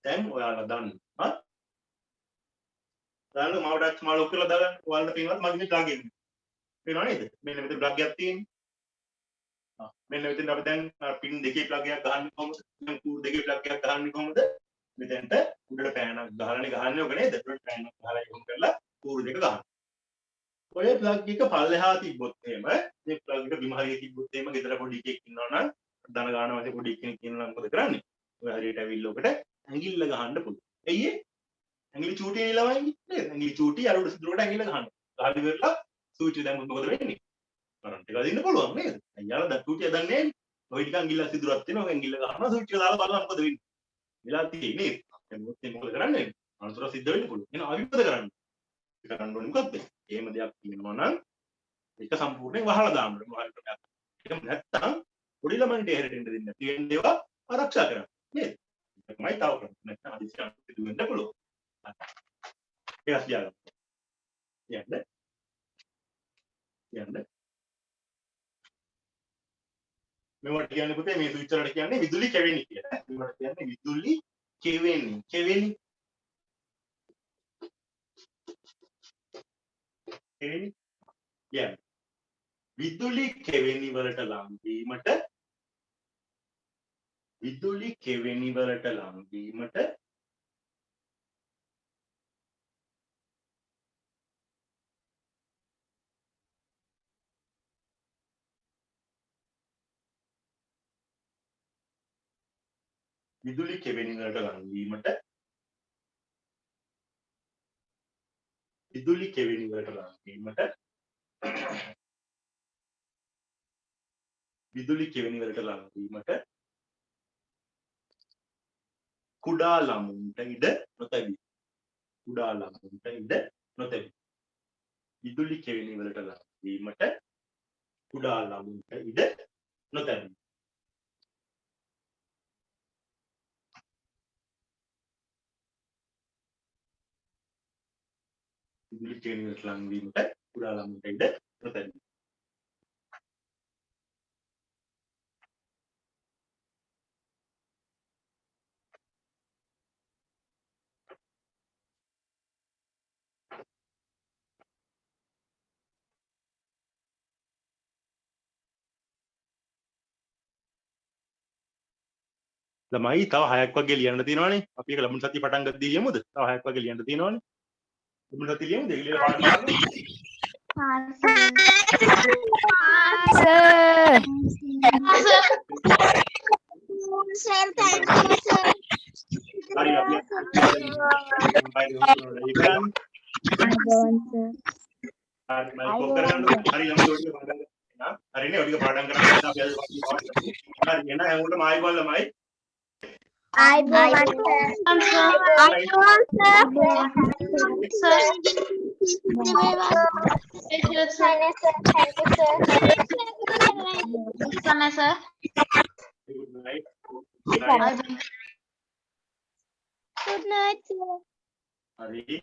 දැන් ඔයාලා දන්නවා. දාන්න මාවටත් මාළු කරලා දාගන්න. ඔයාලට පේනවත් මගේ ප්ලග් එක. පේනව නේද? මෙන්න මෙතන ප්ලග් එකක් තියෙන්නේ. මෙන්න මෙතන අපි දැන් පින් දෙකේ ප්ලග් එකක් ගහන්නේ කොහොමද? දැන් කූර් දෙකේ ප්ලග් එකක් ගහන්නේ කොහොමද? මෙතෙන්ට උඩට පෑනක් ගහන්නේ ඔක නේද? උඩට පෑනක් ගහලා යොමු කරලා කූර් දෙක ගහනවා. ඔය ප්ලග් එක පල්ලෙහා තිබ්බොත් එහෙම මේ ප්ලග් එක බිම හරියට තිබ්බොත් එහෙම ගෙදර පොඩි එකෙක් ඉන්නවා නම් දන ගන්න වගේ පොඩි කෙනෙක් ඉන්නවා නම් මොකද කරන්නේ? ඔය හරියට ඇවිල්ලා ඔකට ඇඟිල්ල ගහන්න පුළුවන්. එයි ඇඟිලි චූටි නෙලවයි නේද? ඇඟිලි චූටි අර උඩ සිදුරට ඇඟිල්ල ගහන්න. ගහලා ඉවරලා ස්විච් එක දැම්මොත් මොකද වෙන්නේ? කරන්ට් එක අදින්න පුළුවන් නේද? අයියාලා දැන් චූටි හදන්නේ නැහැ. ඔය ටික ඇඟිල්ල සිදුරක් තියෙනවා. ඔය ඇඟිල්ල ගහනවා ස්විච් එක දාලා බලන්න මොකද වෙන්නේ? වෙලා තියෙන්නේ නේද? දැන් මොකද කරන්නේ? අනතුර සිද්ධ වෙන්න පුළුවන්. එහෙනම් අවිපද කරන්න. කරන්න ඕනේ මොකද්ද? එහෙම දෙයක් තියෙනවා නම් ඒක සම්පූර්ණයෙන් වහලා දාන්න ඕනේ. වහලා දාන්න. එහෙම නැත්නම් පොඩි ළමයින්ට එහෙරට එන්න දෙන්න. තියෙන දේවල් ආරක්ෂා කරන්න. නේද? ඒකමයි තව කරන්නේ. නැත්නම් අදිස්සියක් සිදු වෙන්න පුළුවන්. ඒක කියන්න. යන්න. මේවට කියන්නේ පුතේ මේ ස්විච් වලට කියන්නේ විදුලි කෙවෙනි කියලා. මේවට කියන්නේ විදුලි කෙවෙනි. කෙවෙනි. කියන්නේ විදුලි කෙවෙනි වලට ලං වීමට විදුලි කෙවෙනි වලට ලං වීමට විදුලි කෙවෙනි වලට ලං වීමට විදුලි කෙවෙනි වලට ලං වීමට විදුලි කෙවෙනි වලට ලං වීමට කුඩා ළමුන්ට ඉඩ නොතැබේ. කුඩා ළමුන්ට ඉඩ නොතැබේ. විදුලි කෙවෙනි වලට ලං වීමට කුඩා ළමුන්ට ඉඩ නොතැබේ. විදුලි කෙවෙනි වලට ලං වීමට කුඩා ළමුන්ට ඉඩ නොතැබේ. ළමයි තව 6ක් වගේ ලියන්න තියෙනවානේ. අපි ඒක ලබන සතිය පටන් ගද්දී ලියමුද? තව 6ක් වගේ ලියන්න තියෙනවානේ. ලබන සතිය ලියමුද? ඒක ලියලා පාඩම් කරන්න. හරි අපි හරි ළමයි ඔය පාඩම් කරන්න. අපි අද හරි එන හැමෝටම ආයිබෝන් ළමයි. Good night, sir. Hari